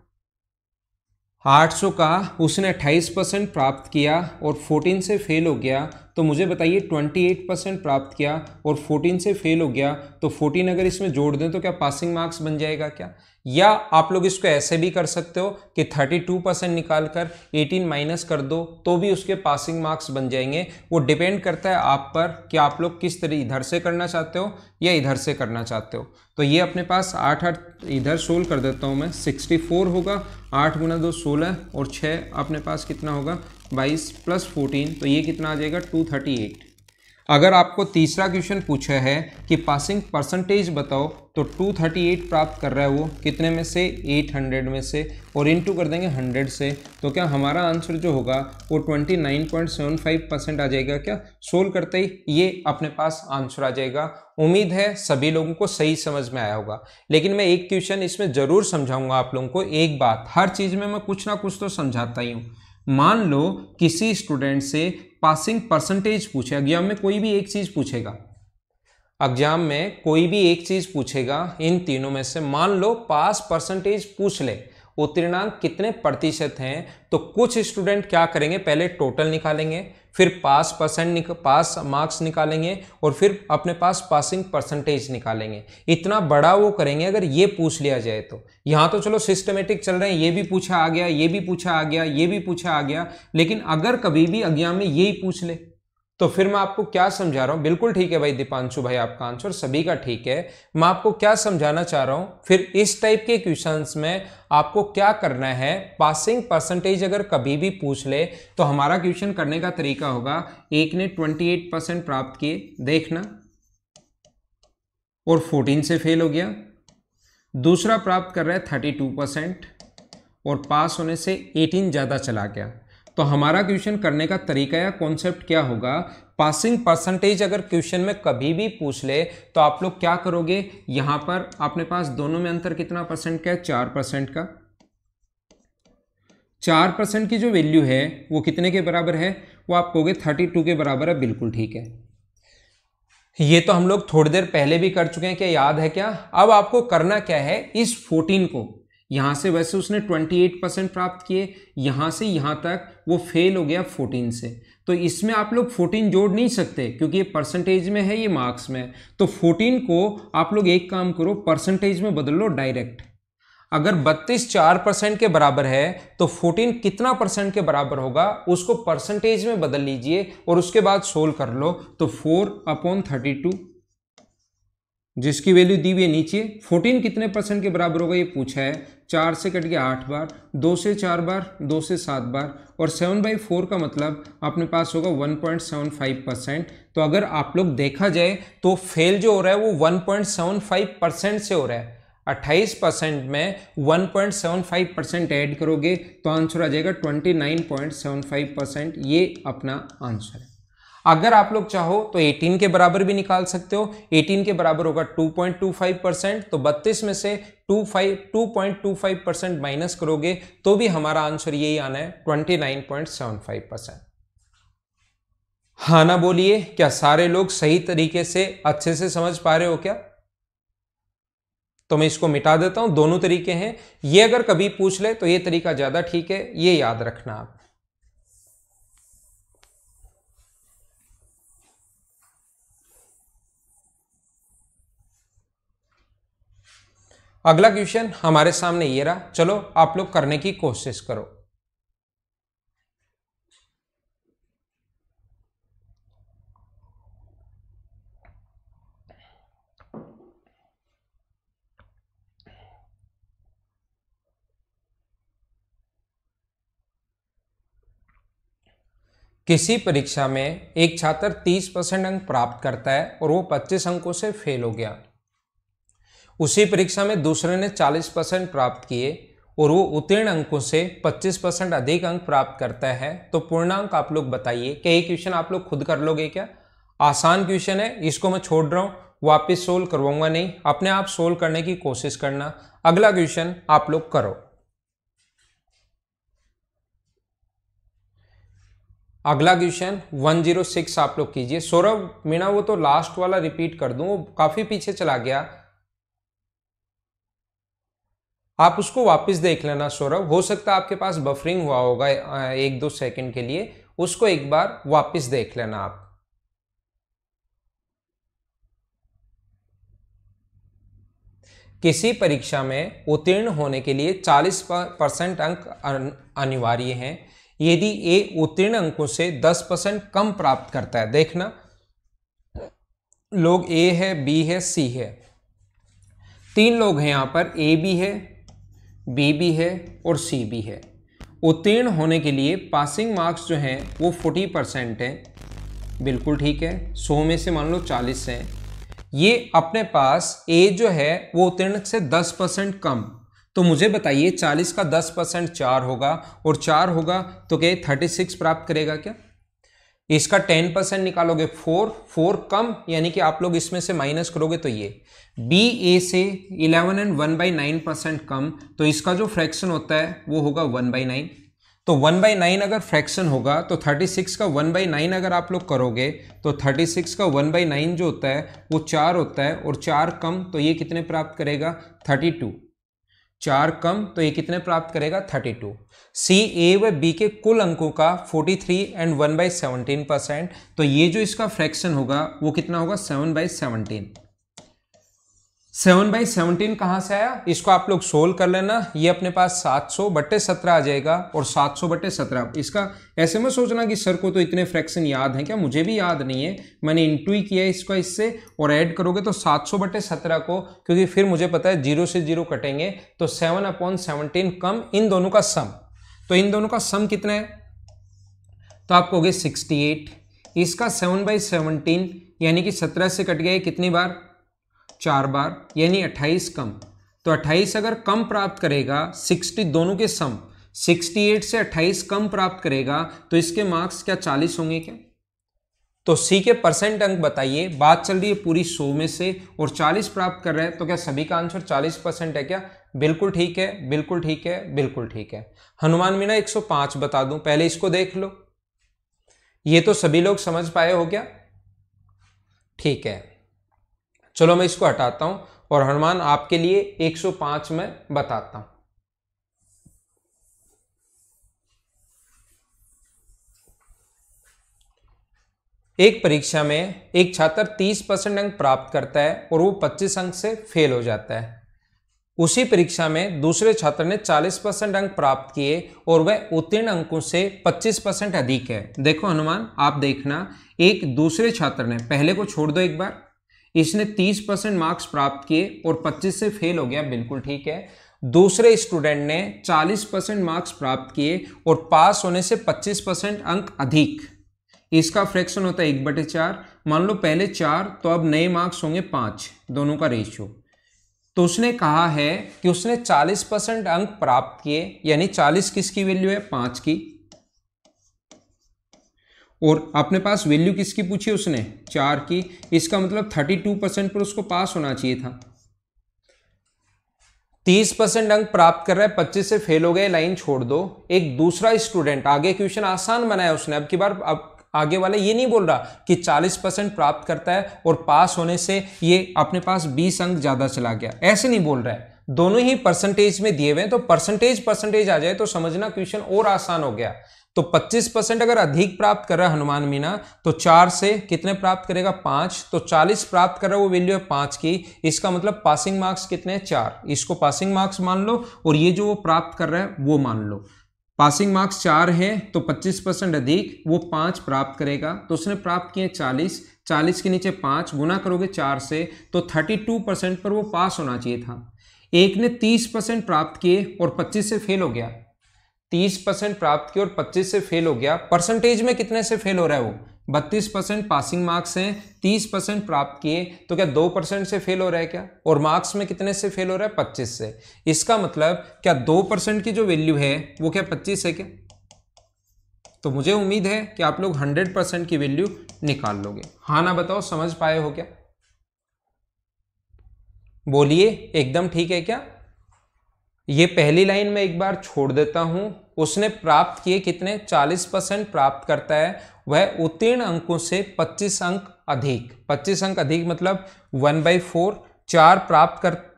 800 का उसने 28% प्राप्त किया और 14 से फेल हो गया, तो मुझे बताइए 28% प्राप्त किया और 14 से फेल हो गया, तो 14 अगर इसमें जोड़ दें तो क्या पासिंग मार्क्स बन जाएगा क्या? या आप लोग इसको ऐसे भी कर सकते हो कि 32% निकाल कर 18 माइनस कर दो, तो भी उसके पासिंग मार्क्स बन जाएंगे। वो डिपेंड करता है आप पर कि आप लोग किस तरह इधर से करना चाहते हो या इधर से करना चाहते हो। तो ये अपने पास 8 इधर सोल्व कर देता हूँ मैं, 64 होगा, 8 गुना 2 16 और 6 अपने पास कितना होगा 22 प्लस 14, तो ये कितना आ जाएगा 238। अगर आपको तीसरा क्वेश्चन पूछा है कि पासिंग परसेंटेज बताओ, तो 238 प्राप्त कर रहा है वो कितने में से? 800 में से, और इनटू कर देंगे 100 से, तो क्या हमारा आंसर जो होगा वो 29.75% आ जाएगा क्या? सोल्व करते ही ये अपने पास आंसर आ जाएगा। उम्मीद है सभी लोगों को सही समझ में आया होगा, लेकिन मैं एक क्वेश्चन इसमें जरूर समझाऊंगा आप लोगों को। एक बात, हर चीज में मैं कुछ ना कुछ तो समझाता ही हूँ। मान लो किसी स्टूडेंट से पासिंग परसेंटेज पूछे, एग्जाम में कोई भी एक चीज पूछेगा, एग्जाम में कोई भी एक चीज पूछेगा इन तीनों में से, मान लो पास परसेंटेज पूछ ले, उत्तीर्णांक कितने प्रतिशत हैं, तो कुछ स्टूडेंट क्या करेंगे, पहले टोटल निकालेंगे, फिर पास मार्क्स निकालेंगे, और फिर अपने पास पासिंग परसेंटेज निकालेंगे। इतना बड़ा वो करेंगे अगर ये पूछ लिया जाए तो। यहाँ तो चलो सिस्टमेटिक चल रहे हैं, ये भी पूछा आ गया, ये भी पूछा आ गया, ये भी पूछा आ गया, लेकिन अगर कभी भी एग्जाम में यही पूछ ले, तो फिर मैं आपको क्या समझा रहा हूं, बिल्कुल ठीक है भाई दीपांशु भाई, आपका आंसर सभी का ठीक है। मैं आपको क्या समझाना चाह रहा हूं, फिर इस टाइप के क्वेश्चंस में आपको क्या करना है, पासिंग परसेंटेज अगर कभी भी पूछ ले तो हमारा क्वेश्चन करने का तरीका होगा, एक ने 28% प्राप्त किए, देखना, और 14 से फेल हो गया। दूसरा प्राप्त कर रहा है 32% और पास होने से 18 ज्यादा चला गया। तो हमारा क्वेश्चन करने का तरीका या कॉन्सेप्ट क्या होगा, पासिंग परसेंटेज अगर क्वेश्चन में कभी भी पूछ ले तो आप लोग क्या करोगे, यहां पर अपने पास दोनों में अंतर कितना परसेंट का है? 4% का। 4% की जो वैल्यू है वो कितने के बराबर है? वो आप कहोगे 32 के बराबर है, बिल्कुल ठीक है। ये तो हम लोग थोड़ी देर पहले भी कर चुके हैं, क्या याद है क्या? अब आपको करना क्या है, इस 14 को, यहां से वैसे उसने 28% प्राप्त किए, यहां से यहां तक वो फेल हो गया 14 से, तो इसमें आप लोग 14 जोड़ नहीं सकते क्योंकि ये परसेंटेज में है, ये मार्क्स में। तो 14 को आप लोग एक काम करो, परसेंटेज में बदल लो डायरेक्ट। अगर 32 4% के बराबर है तो 14 कितना परसेंट के बराबर होगा, उसको परसेंटेज में बदल लीजिए और उसके बाद सोल्व कर लो। तो 4/32 जिसकी वैल्यू दी हुई है नीचे, 14 कितने परसेंट के बराबर होगा ये पूछा है। 4 से कट गया 8 बार, 2 से 4 बार, 2 से 7 बार, और 7/4 का मतलब अपने पास होगा 1.75%। तो अगर आप लोग देखा जाए तो फेल जो हो रहा है वो 1.75% से हो रहा है। 28% में 1.75% ऐड करोगे तो आंसर आ जाएगा 29.75%। ये अपना आंसर है। अगर आप लोग चाहो तो 18 के बराबर भी निकाल सकते हो। 18 के बराबर होगा 2.25%, तो 32 में से 2.25% माइनस करोगे तो भी हमारा आंसर यही आना है 29.75%। हाँ ना बोलिए, क्या सारे लोग सही तरीके से अच्छे से समझ पा रहे हो क्या? तो मैं इसको मिटा देता हूं, दोनों तरीके हैं, ये अगर कभी पूछ ले तो ये तरीका ज्यादा ठीक है, ये याद रखना आप। अगला क्वेश्चन हमारे सामने ये रहा, चलो आप लोग करने की कोशिश करो। किसी परीक्षा में एक छात्र 30% अंक प्राप्त करता है और वो 25 अंकों से फेल हो गया। उसी परीक्षा में दूसरे ने 40% प्राप्त किए और वो उत्तीर्ण अंकों से 25% अधिक अंक प्राप्त करता है, तो पूर्णांक आप लोग बताइए। क्या ये क्वेश्चन आप लोग खुद कर लोगे क्या? आसान क्वेश्चन है, इसको मैं छोड़ रहा हूँ, वापस सोल्व करवाऊंगा नहीं, अपने आप सोल्व करने की कोशिश करना। अगला क्वेश्चन आप लोग करो। अगला क्वेश्चन 106 आप लोग कीजिए। सौरभ मीणा वो तो लास्ट वाला रिपीट कर दूं, वो काफी पीछे चला गया, आप उसको वापस देख लेना सौरभ। हो सकता है आपके पास बफरिंग हुआ होगा 1-2 सेकंड के लिए, उसको एक बार वापस देख लेना आप। किसी परीक्षा में उत्तीर्ण होने के लिए 40% अंक अनिवार्य हैं। यदि ए उत्तीर्ण अंकों से 10% कम प्राप्त करता है, देखना लोग ए है, बी है, सी है, 3 लोग हैं यहां पर, ए भी है, बी भी है और सी भी है। उत्तीर्ण होने के लिए पासिंग मार्क्स जो हैं वो 40% हैं, बिल्कुल ठीक है। 100 में से मान लो 40 हैं। ये अपने पास ए जो है वो उत्तीर्ण से 10% कम, तो मुझे बताइए 40 का 10% 4 होगा और 4 होगा तो क्या 36 प्राप्त करेगा क्या? इसका 10% निकालोगे 4 कम, यानी कि आप लोग इसमें से माइनस करोगे तो ये बी ए से 11 एंड 1/9% कम, तो इसका जो फ्रैक्शन होता है वो होगा 1/9। तो 1/9 अगर फ्रैक्शन होगा तो 36 का 1/9 अगर आप लोग करोगे तो 36 का 1/9 जो होता है वो 4 होता है और 4 कम, तो ये कितने प्राप्त करेगा? 32। 4 कम तो ये कितने प्राप्त करेगा? 32। सी ए व बी के कुल अंकों का 43 एंड 1/17%, तो ये जो इसका फ्रैक्शन होगा वो कितना होगा? 7/17। 7/17 कहां से आया? इसको आप लोग सोल्व कर लेना। ये अपने पास 700/17 आ जाएगा और 700/17। इसका ऐसे में सोचना कि सर को तो इतने फ्रैक्शन याद हैं क्या? मुझे भी याद नहीं है, मैंने इंटू ही किया इसका इससे, और ऐड करोगे तो 700/17 को, क्योंकि फिर मुझे पता है 0 से 0 कटेंगे तो 7/17 कम इन दोनों का सम, तो इन दोनों का सम कितना है? तो आप कहोगे 68। इसका 7/17 यानी कि 17 से कट गया कितनी बार? 4 बार, यानी 28 कम। तो 28 अगर कम प्राप्त करेगा, 60 दोनों के सम 68 से 28 कम प्राप्त करेगा, तो इसके मार्क्स क्या 40 होंगे क्या? तो सी के परसेंट अंक बताइए। बात चल रही है पूरी 100 में से और 40 प्राप्त कर रहे हैं, तो क्या सभी का आंसर 40% है क्या? बिल्कुल ठीक है, बिल्कुल ठीक है, बिल्कुल ठीक है। हनुमान मीणा 105 बता दूं, पहले इसको देख लो। ये तो सभी लोग समझ पाए हो क्या? ठीक है, चलो मैं इसको हटाता हूं और हनुमान आपके लिए 105 में बताता हूं। एक परीक्षा में एक छात्र 30% अंक प्राप्त करता है और वो 25 अंक से फेल हो जाता है। उसी परीक्षा में दूसरे छात्र ने 40% अंक प्राप्त किए और वह उत्तीर्ण अंकों से 25% अधिक है। देखो हनुमान, आप देखना, एक दूसरे छात्र ने, पहले को छोड़ दो एक बार, इसने 30% मार्क्स प्राप्त किए और 25 से फेल हो गया, बिल्कुल ठीक है। दूसरे स्टूडेंट ने 40% मार्क्स प्राप्त किए और पास होने से 25% अंक अधिक, इसका फ्रैक्शन होता है 1/4। मान लो पहले 4, तो अब नए मार्क्स होंगे 5, दोनों का रेशियो। तो उसने कहा है कि उसने 40% अंक प्राप्त किए, यानी 40 किसकी वैल्यू है? 5 की, और अपने पास वैल्यू किसकी पूछी उसने? 4 की। इसका मतलब 32% पर उसको पास होना चाहिए था। 30% अंक प्राप्त कर रहा है, 25 से फेल हो गए, लाइन छोड़ दो। एक दूसरा स्टूडेंट, आगे क्वेश्चन आसान बनाया उसने, अब की बार अब आगे वाला ये नहीं बोल रहा कि 40% प्राप्त करता है और पास होने से ये अपने पास 20 अंक ज्यादा चला गया, ऐसे नहीं बोल रहा है। दोनों ही परसेंटेज में दिए हुए हैं, तो परसेंटेज आ जाए तो समझना क्वेश्चन और आसान हो गया। तो 25% अगर अधिक प्राप्त कर रहा है हनुमान मीणा, तो 4 से कितने प्राप्त करेगा? 5। तो 40 प्राप्त कर रहा है, वो वैल्यू है 5 की। इसका मतलब पासिंग मार्क्स कितने हैं? 4। इसको पासिंग मार्क्स मान लो और ये जो वो प्राप्त कर रहा है वो मान लो। पासिंग मार्क्स 4 है तो 25% अधिक, वो 5 प्राप्त करेगा। तो उसने प्राप्त किए 40, 40 के नीचे 5 गुना करोगे 4 से, तो 32% पर वो पास होना चाहिए था। एक ने 30% प्राप्त किए और 25 से फेल हो गया, 30% प्राप्त किए और 25 से फेल हो गया, परसेंटेज में कितने से फेल हो रहा है वो? 32% पासिंग मार्क्स हैं, 30% प्राप्त किए, तो क्या 2% से फेल हो रहा है क्या? और मार्क्स में कितने से फेल हो रहा है? 25 से। इसका मतलब क्या 2% की जो वैल्यू है वो क्या 25 है क्या? तो मुझे उम्मीद है कि आप लोग 100% की वैल्यू निकाल लोगे। हाँ ना बताओ, समझ पाए हो क्या? बोलिए, एकदम ठीक है क्या? ये पहली लाइन में एक बार छोड़ देता हूं। उसने प्राप्त किए कितने? 40% प्राप्त करता है वह उत्तीर्ण अंकों से 25 अंक अधिक। 25 अंक अधिक मतलब 1/4।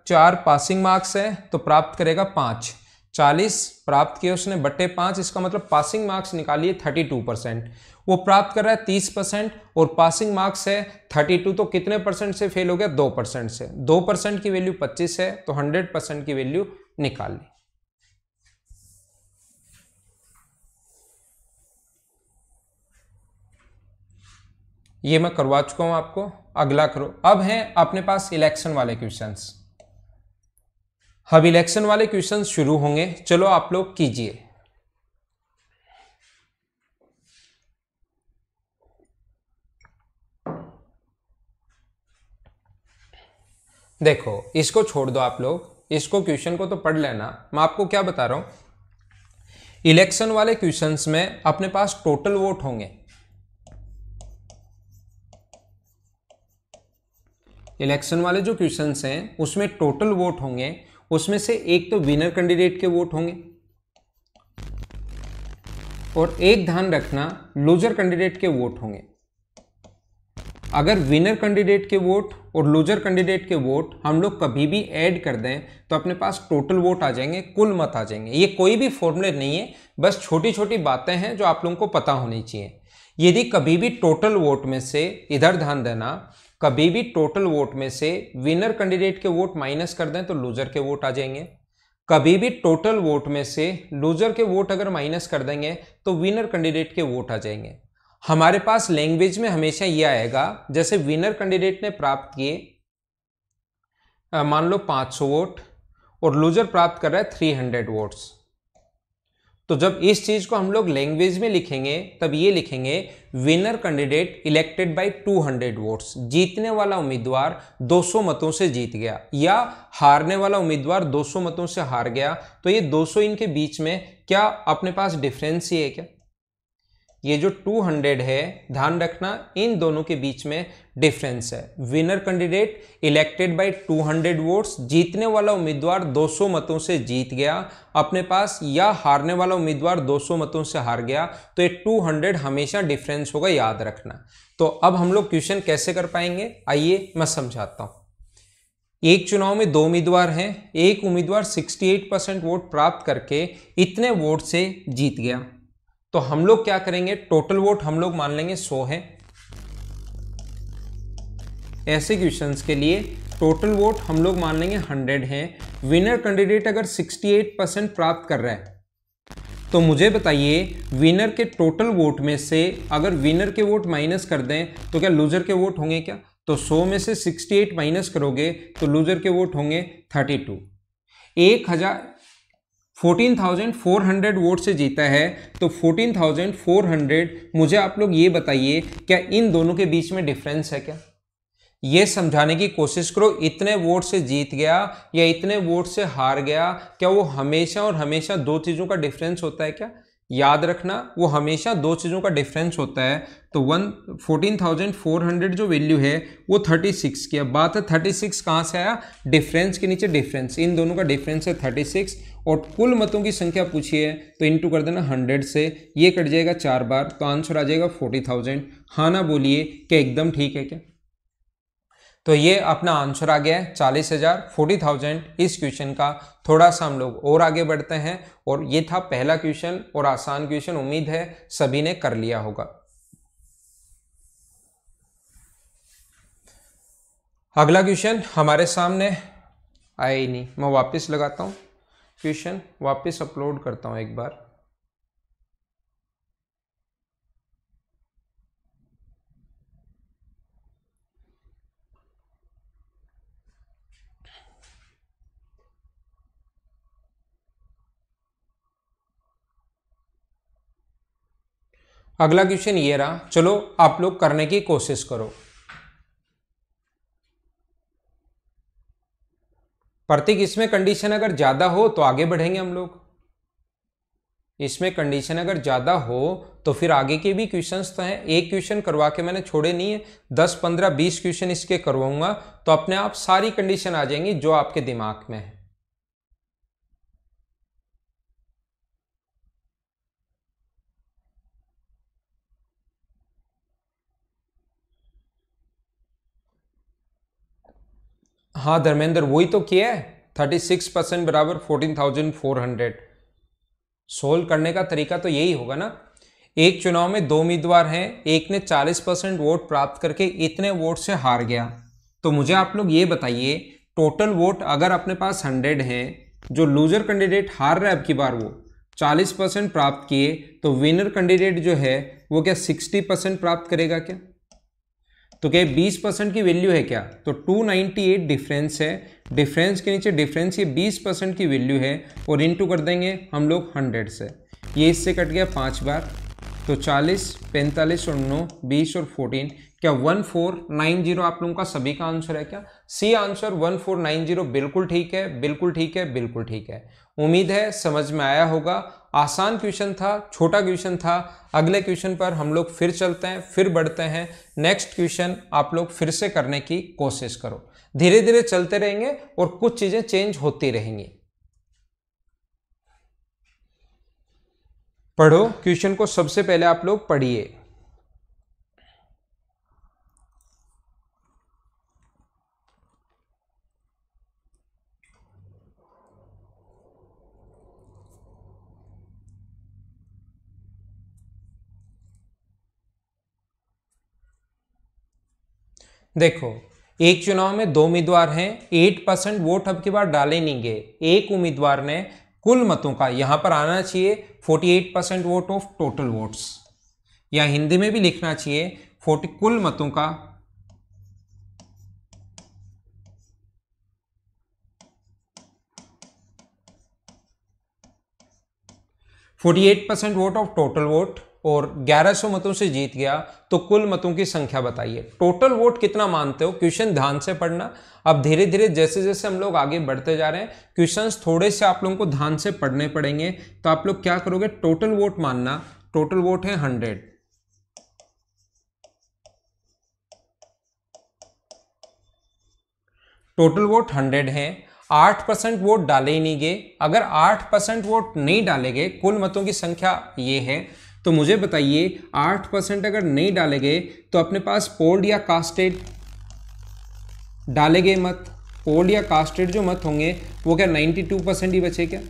4 पासिंग मार्क्स है तो प्राप्त करेगा 5। 40 प्राप्त किए उसने बट्टे 5, इसका मतलब पासिंग मार्क्स निकालिए 32%। वो प्राप्त कर रहा है 30% और पासिंग मार्क्स है 32, तो कितने परसेंट से फेल हो गया? 2% से। 2% की वैल्यू 25 है तो 100% की वैल्यू निकाल ली। ये मैं करवा चुका हूं आपको। अगला करो। अब है अपने पास इलेक्शन वाले क्वेश्चंस। अब इलेक्शन वाले क्वेश्चंस शुरू होंगे, चलो आप लोग कीजिए। देखो, इसको छोड़ दो आप लोग, इसको क्वेश्चन को तो पढ़ लेना। मैं आपको क्या बता रहा हूं, इलेक्शन वाले क्वेश्चंस में अपने पास टोटल वोट होंगे। इलेक्शन वाले जो क्वेश्चंस हैं उसमें टोटल वोट होंगे। उसमें से एक तो विनर कैंडिडेट के वोट होंगे और एक ध्यान रखना लूजर कैंडिडेट के वोट होंगे। अगर विनर कैंडिडेट के वोट और लूजर कैंडिडेट के वोट हम लोग कभी भी ऐड कर दें तो अपने पास टोटल वोट आ जाएंगे, कुल मत आ जाएंगे। ये कोई भी फॉर्मूले नहीं है, बस छोटी छोटी बातें हैं जो आप लोगों को पता होनी चाहिए। यदि कभी भी टोटल वोट में से, इधर ध्यान देना, कभी भी टोटल वोट में से विनर कैंडिडेट के वोट माइनस कर दें तो लूजर के वोट आ जाएंगे। कभी भी टोटल वोट में से लूजर के वोट अगर माइनस कर देंगे तो विनर कैंडिडेट के वोट आ जाएंगे। हमारे पास लैंग्वेज में हमेशा यह आएगा, जैसे विनर कैंडिडेट ने प्राप्त किए मान लो 500 वोट और लूजर प्राप्त कर रहा है 300 वोट्स। तो जब इस चीज को हम लोग लैंग्वेज में लिखेंगे तब ये लिखेंगे winner candidate elected by 200 votes. जीतने वाला उम्मीदवार 200 मतों से जीत गया, या हारने वाला उम्मीदवार 200 मतों से हार गया। तो ये 200 इनके बीच में क्या अपने पास डिफरेंस ही है क्या? ये जो 200 है, ध्यान रखना इन दोनों के बीच में डिफरेंस है। Winner candidate elected by 200 votes, जीतने वाला उम्मीदवार 200 मतों से जीत गया अपने पास, या हारने वाला उम्मीदवार 200 मतों से हार गया। तो ये 200 हमेशा डिफरेंस होगा, याद रखना। तो अब हम लोग क्वेश्चन कैसे कर पाएंगे, आइए मैं समझाता हूं। एक चुनाव में 2 उम्मीदवार हैं। एक उम्मीदवार 68% वोट प्राप्त करके इतने वोट से जीत गया। तो हम लोग क्या करेंगे, टोटल वोट हम लोग मान लेंगे 100 है। ऐसे क्वेश्चंस के लिए टोटल वोट हम लोग मान लेंगे 100 है। विनर कैंडिडेट अगर 68% प्राप्त कर रहा है तो मुझे बताइए विनर के टोटल वोट में से अगर विनर के वोट माइनस कर दें तो क्या लूजर के वोट होंगे क्या? तो 100 में से 68 माइनस करोगे तो लूजर के वोट होंगे 32। 14,400 वोट से जीता है, तो 14,400 मुझे आप लोग ये बताइए क्या इन दोनों के बीच में डिफरेंस है क्या? ये समझाने की कोशिश करो, इतने वोट से जीत गया या इतने वोट से हार गया, क्या वो हमेशा और हमेशा दो चीजों का डिफरेंस होता है क्या? याद रखना वो हमेशा दो चीजों का डिफरेंस होता है। तो 14,400 जो वैल्यू है वो 36 की। अब बात है 36 कहां से आया? डिफरेंस के नीचे डिफरेंस, इन दोनों का डिफरेंस है 36। और कुल मतों की संख्या पूछी है तो इंटू कर देना 100 से, ये कट जाएगा 4 बार तो आंसर आ जाएगा 40,000। हाँ ना बोलिए, क्या एकदम ठीक है क्या? तो ये अपना आंसर आ गया है 40,000, 40,000 इस क्वेश्चन का। थोड़ा सा हम लोग और आगे बढ़ते हैं, और ये था पहला क्वेश्चन और आसान क्वेश्चन, उम्मीद है सभी ने कर लिया होगा। अगला क्वेश्चन हमारे सामने आया ही नहीं, मैं वापस लगाता हूं क्वेश्चन, वापस अपलोड करता हूं एक बार। अगला क्वेश्चन ये रहा, चलो आप लोग करने की कोशिश करो। प्रतीक, इसमें कंडीशन अगर ज्यादा हो तो आगे बढ़ेंगे हम लोग। इसमें कंडीशन अगर ज्यादा हो तो फिर आगे के भी क्वेश्चंस तो हैं। एक क्वेश्चन करवा के मैंने छोड़े नहीं है, 10 15 20 क्वेश्चन इसके करवाऊंगा तो अपने आप सारी कंडीशन आ जाएंगी जो आपके दिमाग में है। हाँ धर्मेंद्र, वही तो किया है। 36% बराबर 14,400। सोल्व करने का तरीका तो यही होगा ना। एक चुनाव में दो उम्मीदवार हैं, एक ने 40% वोट प्राप्त करके इतने वोट से हार गया। तो मुझे आप लोग ये बताइए, टोटल वोट अगर अपने पास 100 है, जो लूजर कैंडिडेट हार रहा है अब की बार वो 40% प्राप्त किए, तो विनर कैंडिडेट जो है वो क्या 60% प्राप्त करेगा क्या? तो क्या 20% की वैल्यू है क्या? तो 298 डिफरेंस है, डिफरेंस के नीचे डिफरेंस ये 20% की वैल्यू है और इनटू कर देंगे हम लोग 100 से। ये इससे कट गया 5 बार, तो 40 45 और 9 20 और 14, क्या 1490 आप लोगों का सभी का आंसर है क्या? C answer 1490। बिल्कुल ठीक है, बिल्कुल ठीक है, बिल्कुल ठीक है। उम्मीद है समझ में आया होगा। आसान क्वेश्चन था, छोटा क्वेश्चन था। अगले क्वेश्चन पर हम लोग फिर चलते हैं, फिर बढ़ते हैं। नेक्स्ट क्वेश्चन आप लोग फिर से करने की कोशिश करो। धीरे धीरे चलते रहेंगे और कुछ चीजें चेंज होती रहेंगी। पढ़ो क्वेश्चन को, सबसे पहले आप लोग पढ़िए। देखो, एक चुनाव में दो उम्मीदवार हैं, 8% वोट अब की बार डाले नहीं गए। एक उम्मीदवार ने कुल मतों का, यहां पर आना चाहिए 48% वोट ऑफ टोटल वोट्स, या हिंदी में भी लिखना चाहिए 40 कुल मतों का 48% वोट ऑफ टोटल वोट, और 1100 मतों से जीत गया। तो कुल मतों की संख्या बताइए। टोटल वोट कितना मानते हो? क्वेश्चन ध्यान से पढ़ना। अब धीरे धीरे जैसे जैसे हम लोग आगे बढ़ते जा रहे हैं, क्वेश्चंस थोड़े से आप लोगों को ध्यान से पढ़ने पड़ेंगे। तो आप लोग क्या करोगे, टोटल वोट मानना। टोटल वोट है 100, टोटल वोट 100 है। 8% वोट डाले ही नहीं गए। अगर 8% वोट नहीं डाले गए, कुल मतों की संख्या ये है, तो मुझे बताइए 8% अगर नहीं डाले गए तो अपने पास पोल्ड या कास्टेड डाले गए मत, पोल्ड या कास्टेड जो मत होंगे वो क्या 92% ही बचे क्या?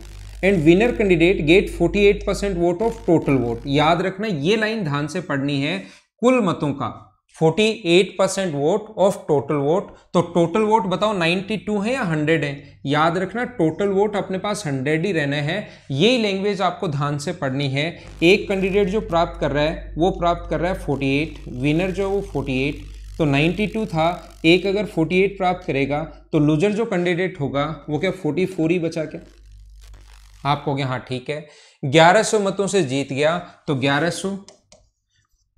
And winner candidate get 48% vote of total vote. याद रखना, ये लाइन ध्यान से पढ़नी है। कुल मतों का 48% वोट ऑफ टोटल वोट। तो टोटल वोट बताओ 92 है या 100 है? याद रखना, टोटल वोट अपने पास 100 ही रहने हैं। यही लैंग्वेज आपको ध्यान से पढ़नी है। एक कैंडिडेट जो प्राप्त कर रहा है वो प्राप्त कर रहा है 48, विनर जो वो 48, तो 92 था। एक अगर 48 प्राप्त करेगा तो लूजर जो कैंडिडेट होगा वो क्या 44 ही बचा क्या? आप कहोगे हाँ ठीक है। 1100 मतों से जीत गया, तो 1100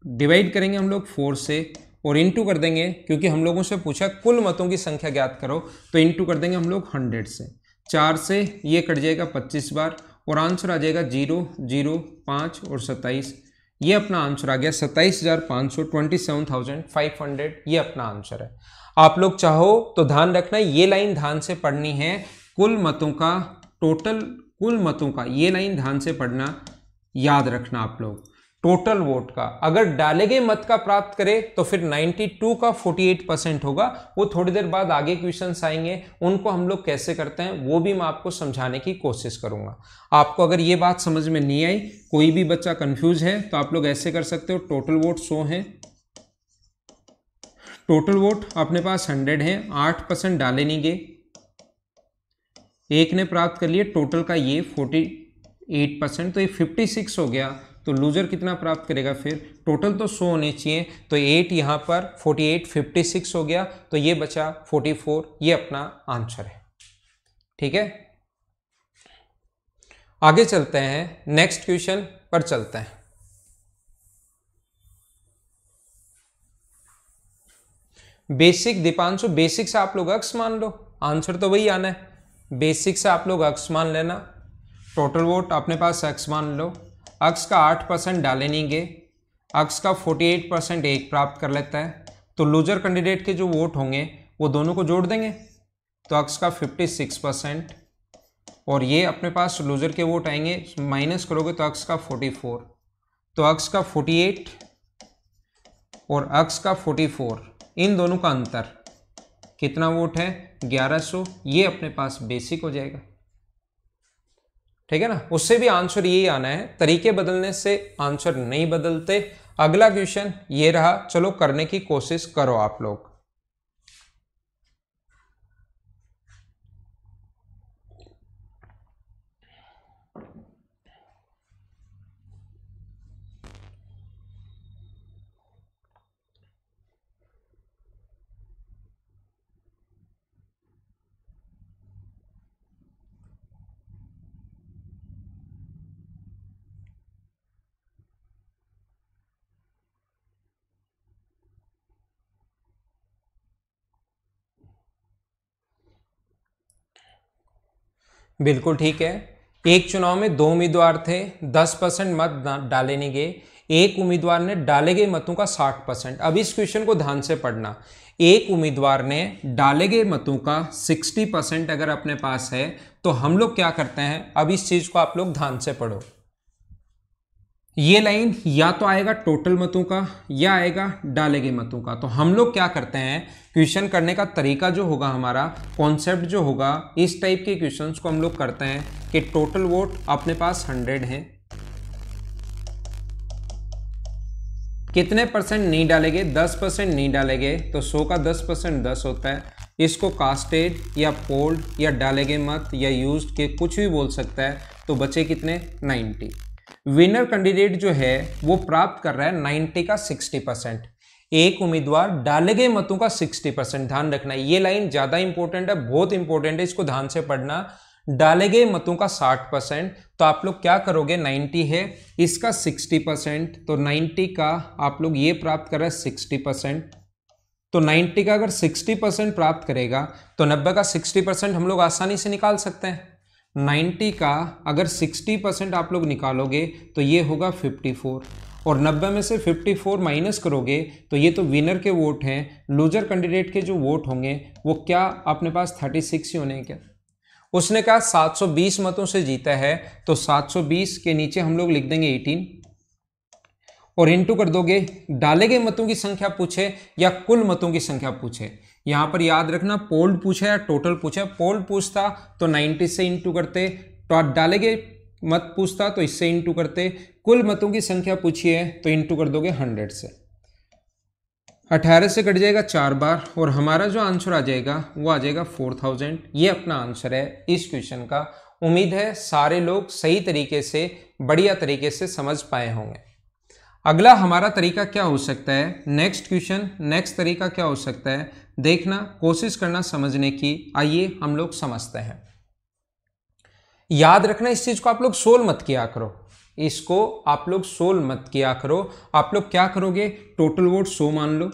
डिवाइड करेंगे हम लोग 4 से और इनटू कर देंगे, क्योंकि हम लोगों से पूछा कुल मतों की संख्या ज्ञात करो, तो इनटू कर देंगे हम लोग 100 से। 4 से ये कट जाएगा 25 बार और आंसर आ जाएगा 0 0 5 और 27। ये अपना आंसर आ गया 27,500, 27,500। ये अपना आंसर है। आप लोग चाहो तो ध्यान रखना, ये लाइन ध्यान से पढ़नी है। कुल मतों का टोटल, कुल मतों का ये लाइन ध्यान से पढ़ना, याद रखना आप लोग। टोटल वोट का अगर डाले गए मत का प्राप्त करे तो फिर 92 का 48% होगा। वो थोड़ी देर बाद आगे क्वेश्चंस आएंगे, उनको हम लोग कैसे करते हैं वो भी मैं आपको समझाने की कोशिश करूंगा। आपको अगर ये बात समझ में नहीं आई, कोई भी बच्चा कंफ्यूज है, तो आप लोग ऐसे कर सकते हो। टोटल वोट 100 है, टोटल वोट अपने पास 100 है, 8% डाले नहीं गए, एक ने प्राप्त कर लिया टोटल का ये 48%, तो ये 56 हो गया। तो लूजर कितना प्राप्त करेगा? फिर टोटल तो 100 होने चाहिए, तो 8 यहाँ पर 48 56 हो गया, तो ये बचा 44। ये अपना आंसर है। ठीक है, आगे चलते हैं, नेक्स्ट क्वेश्चन पर चलते हैं। बेसिक दीपांशु, बेसिक से आप लोग अक्स मान लो, आंसर तो वही आना है। बेसिक से आप लोग अक्स मान लेना, टोटल वोट अपने पास अक्स मान लो। अक्स का 8% डाले नहीं गए, अक्स का 48% एक प्राप्त कर लेता है, तो लूजर कैंडिडेट के जो वोट होंगे वो दोनों को जोड़ देंगे, तो अक्स का 56% और ये अपने पास लूजर के वोट आएंगे, माइनस करोगे तो अक्स का 44, तो अक्स का 48 और अक्स का 44, इन दोनों का अंतर कितना वोट है 1100, ये अपने पास बेसिक हो जाएगा। ठीक है ना, उससे भी आंसर यही आना है, तरीके बदलने से आंसर नहीं बदलते। अगला क्वेश्चन ये रहा, चलो करने की कोशिश करो आप लोग। बिल्कुल ठीक है। एक चुनाव में 2 उम्मीदवार थे, 10% मत डाले नहीं गए, एक उम्मीदवार ने डाले गए मतों का 60%। अब इस क्वेश्चन को ध्यान से पढ़ना, एक उम्मीदवार ने डाले गए मतों का 60% अगर अपने पास है तो हम लोग क्या करते हैं, अब इस चीज को आप लोग ध्यान से पढ़ो। ये लाइन या तो आएगा टोटल मतों का या आएगा डाले गए मतों का। तो हम लोग क्या करते हैं, क्वेश्चन करने का तरीका जो होगा, हमारा कॉन्सेप्ट जो होगा, इस टाइप के क्वेश्चंस को हम लोग करते हैं कि टोटल वोट अपने पास 100 है, कितने परसेंट नहीं डाले गए, 10% नहीं डाले गए, तो 100 का 10% 10 होता है। इसको कास्टेड या पोल्ड या डाले गए मत या यूज्ड के कुछ भी बोल सकता है, तो बचे कितने 90। विनर कैंडिडेट जो है वो प्राप्त कर रहा है 90 का 60%, एक उम्मीदवार डाले गए मतों का 60%। ध्यान रखना, ये लाइन ज्यादा इंपॉर्टेंट है, बहुत इंपॉर्टेंट है, इसको ध्यान से पढ़ना। डाले गए मतों का 60%, तो आप लोग क्या करोगे, 90 है, इसका 60%, तो 90 का आप लोग ये प्राप्त कर रहे हैं 60%, तो 90 का अगर 60% प्राप्त करेगा तो 90 का 60% हम लोग आसानी से निकाल सकते हैं। 90 का अगर 60% आप लोग निकालोगे तो ये होगा 54, और 90 में से 54 माइनस करोगे तो ये तो विनर के वोट हैं, लूजर कैंडिडेट के जो वोट होंगे वो क्या अपने पास 36 ही होने हैं क्या। उसने कहा 720 मतों से जीता है, तो 720 के नीचे हम लोग लिख देंगे 18 और इनटू कर दोगे, डाले गए मतों की संख्या पूछे या कुल मतों की संख्या पूछे। यहां पर याद रखना पोल्ड पूछा या टोटल पूछा, पोल्ड पूछता तो 90 से इंटू करते, तो डाले गए मत पूछता तो इससे इंटू करते, कुल मतों की संख्या पूछी है तो इंटू कर दोगे 100 से, 18 से कट जाएगा 4 बार और हमारा जो आंसर आ जाएगा वो आ जाएगा 4000। ये अपना आंसर है इस क्वेश्चन का। उम्मीद है सारे लोग सही तरीके से, बढ़िया तरीके से समझ पाए होंगे। अगला हमारा तरीका क्या हो सकता है, नेक्स्ट क्वेश्चन, नेक्स्ट तरीका क्या हो सकता है, देखना, कोशिश करना समझने की। आइए हम लोग समझते हैं। याद रखना, इस चीज को आप लोग सोल मत किया करो, इसको आप लोग सोल मत किया करो। आप लोग क्या करोगे, टोटल वोट 100 मान लो,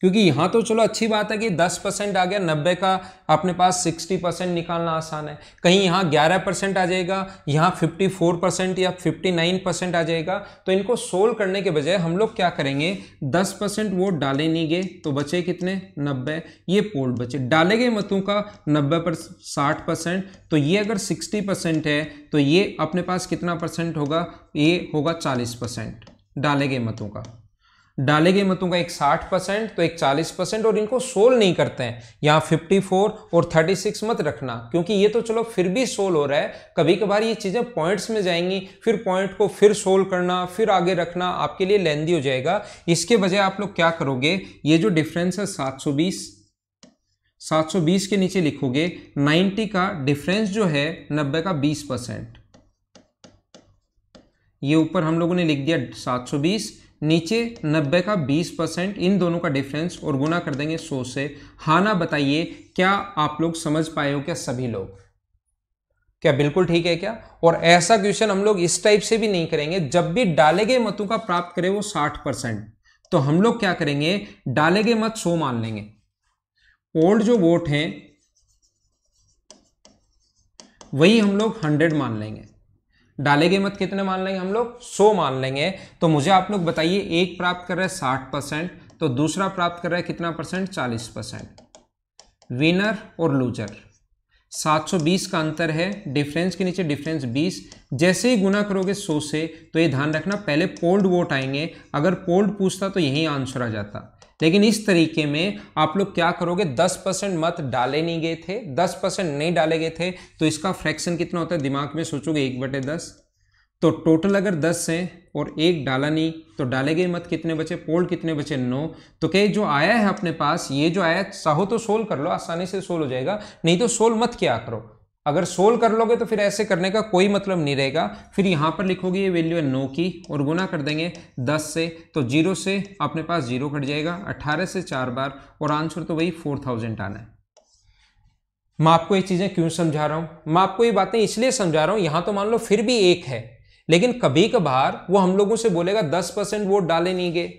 क्योंकि यहां तो चलो अच्छी बात है कि 10% आ गया, 90 का अपने पास 60% निकालना आसान है। कहीं यहाँ 11% आ जाएगा, यहाँ 54% या 59% आ जाएगा, तो इनको सोल्व करने के बजाय हम लोग क्या करेंगे, 10% वोट डाले नहीं गए तो बचे कितने 90, ये पोल्ड बचे। डाले गए मतों का 90 पर 60%, तो ये अगर 60% है तो ये अपने पास कितना परसेंट होगा, ये होगा 40% डाले गए मतों का। डाले गए मतों का एक 60% तो एक 40%, और इनको सोल्व नहीं करते हैं। यहाँ 54 और 36 मत रखना, क्योंकि ये तो चलो फिर भी सोल्व हो रहा है। कभी कभार ये चीजें पॉइंट्स में जाएंगी, फिर पॉइंट को फिर सोल्व करना, फिर आगे रखना आपके लिए लेंदी हो जाएगा। इसके बजाय आप लोग क्या करोगे, ये जो डिफरेंस है 720 के नीचे लिखोगे 90 का डिफरेंस जो है 90 का 20%, ये ऊपर हम लोगों ने लिख दिया 720, नीचे 90 का 20%, इन दोनों का डिफरेंस और गुना कर देंगे 100 से। हाँ ना बताइए, क्या आप लोग समझ पाए हो क्या सभी लोग, क्या बिल्कुल ठीक है क्या। और ऐसा क्वेश्चन हम लोग इस टाइप से भी नहीं करेंगे, जब भी डाले गए मतों का प्राप्त करें वो 60%, तो हम लोग क्या करेंगे, डाले गए मत 100 मान लेंगे, पोल्ड जो वोट हैं वही हम लोग 100 मान लेंगे, डाले गए मत कितने मान लेंगे हम लोग 100 मान लेंगे। तो मुझे आप लोग बताइए, एक प्राप्त कर रहा है 60%, तो दूसरा प्राप्त कर रहा है कितना परसेंट, 40%। विनर और लूजर 720 का अंतर है, डिफरेंस के नीचे डिफरेंस 20। जैसे ही गुना करोगे 100 से, तो ये ध्यान रखना पहले पोल्ड वोट आएंगे, अगर पोल्ड पूछता तो यही आंसर आ जाता। लेकिन इस तरीके में आप लोग क्या करोगे, 10% मत डाले नहीं गए थे, 10% नहीं डाले गए थे, तो इसका फ्रैक्शन कितना होता है, दिमाग में सोचोगे 1/10। तो टोटल अगर 10 हैं और एक डाला नहीं, तो डाले गए मत कितने बचे, पोल्ड कितने बचे, 9। तो क्या जो आया है अपने पास, ये जो आया चाहो तो सोल्व कर लो, आसानी से सोल्व हो जाएगा, नहीं तो सोल्व मत किया करो। अगर सोल्व कर लोगे तो फिर ऐसे करने का कोई मतलब नहीं रहेगा। फिर यहाँ पर लिखोगे ये वैल्यू है 9 की, और गुना कर देंगे 10 से, तो 0 से अपने पास 0 कट जाएगा, 18 से 4 बार, और आंसर तो वही 4000 आना है। मैं आपको ये चीजें क्यों समझा रहा हूं, मैं आपको ये बातें इसलिए समझा रहा हूं, यहां तो मान लो फिर भी एक है, लेकिन कभी कभार वो हम लोगों से बोलेगा 10% वोट डाले नहीं गए,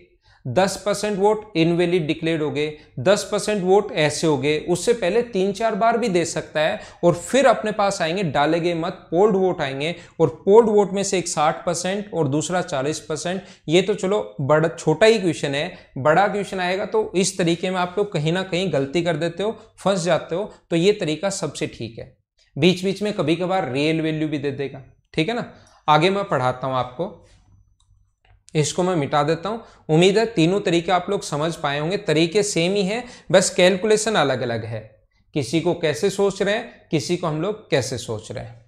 10% वोट इनवैलिड डिक्लेयर्ड हो गए, 10% वोट ऐसे हो गए, उससे पहले 3-4 बार भी दे सकता है, और फिर अपने पास आएंगे डाले गए मत, पोल्ड वोट आएंगे, और पोल्ड वोट में से एक 60% और दूसरा 40%। ये तो चलो बड़ा छोटा ही क्वेश्चन है, बड़ा क्वेश्चन आएगा तो इस तरीके में आप लोग कहीं ना कहीं गलती कर देते हो, फंस जाते हो। तो ये तरीका सबसे ठीक है, बीच बीच में कभी कभार रियल वैल्यू भी दे देगा, ठीक है ना। आगे मैं पढ़ाता हूं आपको, इसको मैं मिटा देता हूं। उम्मीद है तीनों तरीके आप लोग समझ पाए होंगे, तरीके सेम ही है, बस कैलकुलेशन अलग अलग है, किसी को कैसे सोच रहे हैं, किसी को हम लोग कैसे सोच रहे हैं।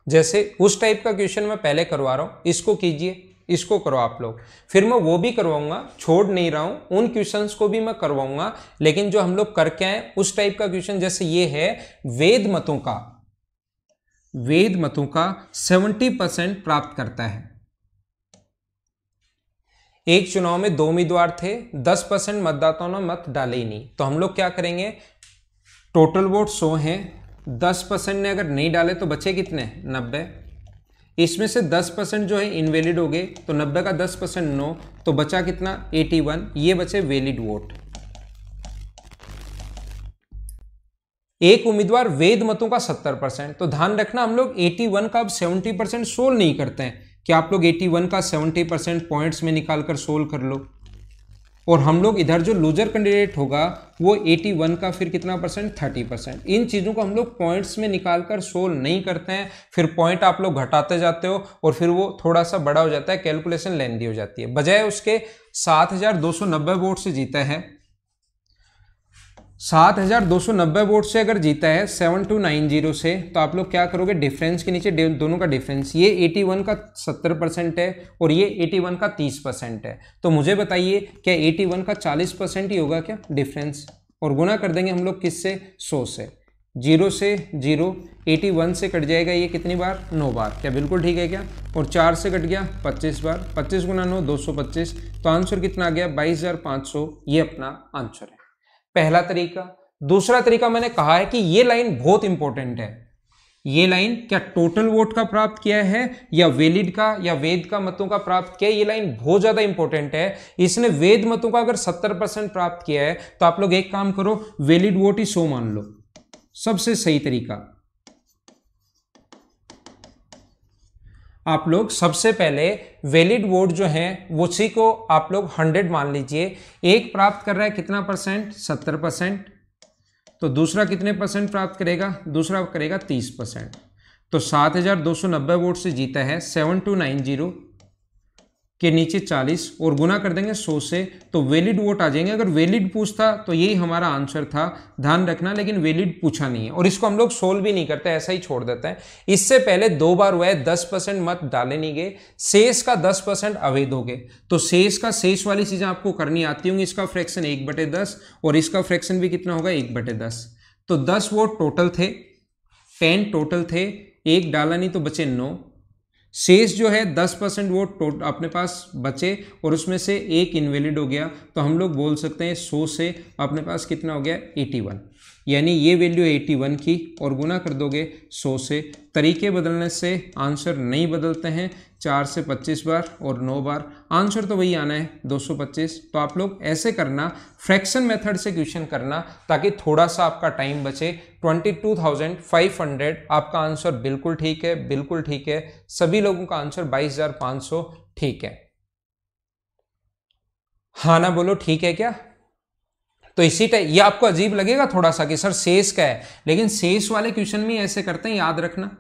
जैसे उस टाइप का क्वेश्चन मैं पहले करवा रहा हूं, इसको कीजिए, इसको करो आप लोग, फिर मैं वो भी करवाऊंगा, छोड़ नहीं रहा हूं, उन क्वेश्चंस को भी मैं करवाऊंगा। लेकिन जो हम लोग करके आए उस टाइप का क्वेश्चन, जैसे ये है वेद मतों का 70% प्राप्त करता है। एक चुनाव में 2 उम्मीदवार थे, 10% मतदाताओं ने मत डाले ही नहीं, तो हम लोग क्या करेंगे, टोटल वोट 100 हैं, 10% ने अगर नहीं डाले तो बचे कितने, 90। इसमें से 10% जो है इनवैलिड हो गए, तो 90 का 10% 9, तो बचा कितना, 81। ये बचे वैलिड वोट। एक उम्मीदवार वैध मतों का 70%, तो ध्यान रखना हम लोग 81 का अब 70% सोल्व नहीं करते हैं, कि आप लोग 81 का 70% पॉइंट्स में निकालकर सोल्व कर लो, और हम लोग इधर जो लूजर कैंडिडेट होगा वो 81 का फिर कितना परसेंट, 30%। इन चीज़ों को हम लोग पॉइंट्स में निकालकर सोल्व नहीं करते हैं, फिर पॉइंट आप लोग घटाते जाते हो और फिर वो थोड़ा सा बड़ा हो जाता है, कैलकुलेशन लेंदी हो जाती है। बजाय उसके 7290 वोट से जीता है, 7290 वोट से अगर जीता है 7290 से, तो आप लोग क्या करोगे, डिफरेंस के नीचे दोनों का डिफरेंस, ये 81 का 70% है और ये 81 का 30% है, तो मुझे बताइए क्या 81 का 40% ही होगा क्या डिफरेंस, और गुना कर देंगे हम लोग किससे, 100 से, 0 से 0, 81 से कट जाएगा ये कितनी बार, 9 बार, क्या बिल्कुल ठीक है क्या, और 4 से कट गया 25 बार, 25 गुना 9 225, तो आंसर कितना आ गया, 22,500। ये अपना आंसर है पहला तरीका। दूसरा तरीका मैंने कहा है कि ये लाइन बहुत इंपॉर्टेंट है, ये लाइन क्या टोटल वोट का प्राप्त किया है या वैलिड का या वेद का मतों का प्राप्त किया है, ये लाइन बहुत ज्यादा इंपॉर्टेंट है। इसने वेद मतों का अगर 70% प्राप्त किया है, तो आप लोग एक काम करो, वैलिड वोट ही 100 मान लो, सबसे सही तरीका। आप लोग सबसे पहले वैलिड वोट जो है उसी को आप लोग 100 मान लीजिए। एक प्राप्त कर रहा है कितना परसेंट, 70%, तो दूसरा कितने परसेंट प्राप्त करेगा, दूसरा करेगा 30%, तो 7290 वोट से जीता है, 7290 के नीचे 40 और गुना कर देंगे 100 से, तो वैलिड वोट आ जाएंगे। अगर वैलिड पूछता तो यही हमारा आंसर था, ध्यान रखना, लेकिन वैलिड पूछा नहीं है और इसको हम लोग सोल्व भी नहीं करते, ऐसा ही छोड़ देते हैं। इससे पहले 2 बार हुआ है, 10% मत डाले नहीं गए, शेष का 10% अवैध हो गए, तो शेष का शेष वाली चीजें आपको करनी आती होंगी। इसका फ्रैक्शन 1/10 और इसका फ्रैक्शन भी कितना होगा, 1/10, तो 10 वोट टोटल थे, 10 टोटल थे, एक डाला नहीं तो बचे 9, शेष जो है 10% वोट अपने पास बचे और उसमें से एक इनवैलिड हो गया, तो हम लोग बोल सकते हैं 100 से अपने पास कितना हो गया, 81। यानी ये वैल्यू 81 की और गुना कर दोगे 100 से। तरीके बदलने से आंसर नहीं बदलते हैं, 4 से 25 बार और 9 बार, आंसर तो वही आना है 225। तो आप लोग ऐसे करना, फ्रैक्शन मेथड से क्वेश्चन करना ताकि थोड़ा सा आपका टाइम बचे। 22,500 आपका आंसर बिल्कुल ठीक है, बिल्कुल ठीक है। सभी लोगों का आंसर 22,500 ठीक है। हाँ ना बोलो, ठीक है क्या? तो इसी टाइप ये आपको अजीब लगेगा थोड़ा सा कि सर शेष का है, लेकिन शेष वाले क्वेश्चन में ऐसे करते हैं, याद रखना।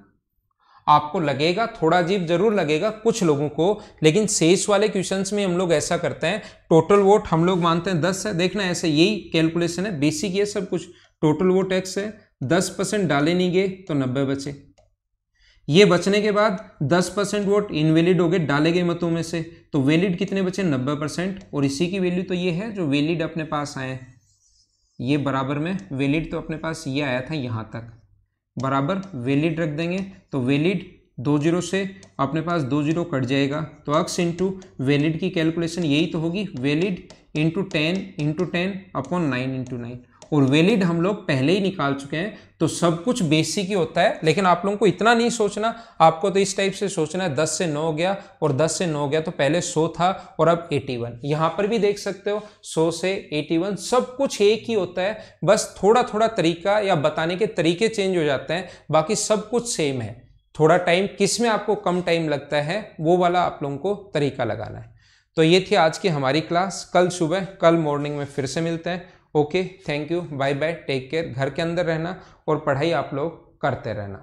आपको लगेगा थोड़ा अजीब जरूर लगेगा कुछ लोगों को, लेकिन शेष वाले क्वेश्चंस में हम लोग ऐसा करते हैं, टोटल वोट हम लोग मानते हैं 10 है। देखना ऐसे यही कैलकुलेशन है, बेसिक ये सब कुछ। टोटल वोट x है, 10% डाले नहीं गए तो 90 बचे। ये बचने के बाद 10% वोट इनवैलिड हो गए डाले गए मतों में से, तो वैलिड कितने बचे? 90%। और इसी की वैल्यू तो ये है जो वैलिड अपने पास आए, ये बराबर में वैलिड तो अपने पास ये आया था यहाँ तक, बराबर वैलिड रख देंगे। तो वैलिड 2 जीरो से अपने पास 2 जीरो कट जाएगा, तो अक्स इंटू वैलिड की कैलकुलेशन यही तो होगी, वैलिड इंटू 10 अपॉन 9 इंटू 9। और वैलिड हम लोग पहले ही निकाल चुके हैं, तो सब कुछ बेसिक ही होता है। लेकिन आप लोगों को इतना नहीं सोचना, आपको तो इस टाइप से सोचना है 10 से 9 हो गया और 10 से 9 हो गया, तो पहले 100 था और अब 81। यहां पर भी देख सकते हो 100 से 81 सब कुछ एक ही होता है, बस थोड़ा थोड़ा तरीका या बताने के तरीके चेंज हो जाते हैं, बाकी सब कुछ सेम है। थोड़ा टाइम किस में आपको कम टाइम लगता है वो वाला आप लोगों को तरीका लगाना है। तो ये थी आज की हमारी क्लास। कल मॉर्निंग में फिर से मिलते हैं। Okay, thank you, bye bye, take care. घर के अंदर रहना और पढ़ाई आप लोग करते रहना।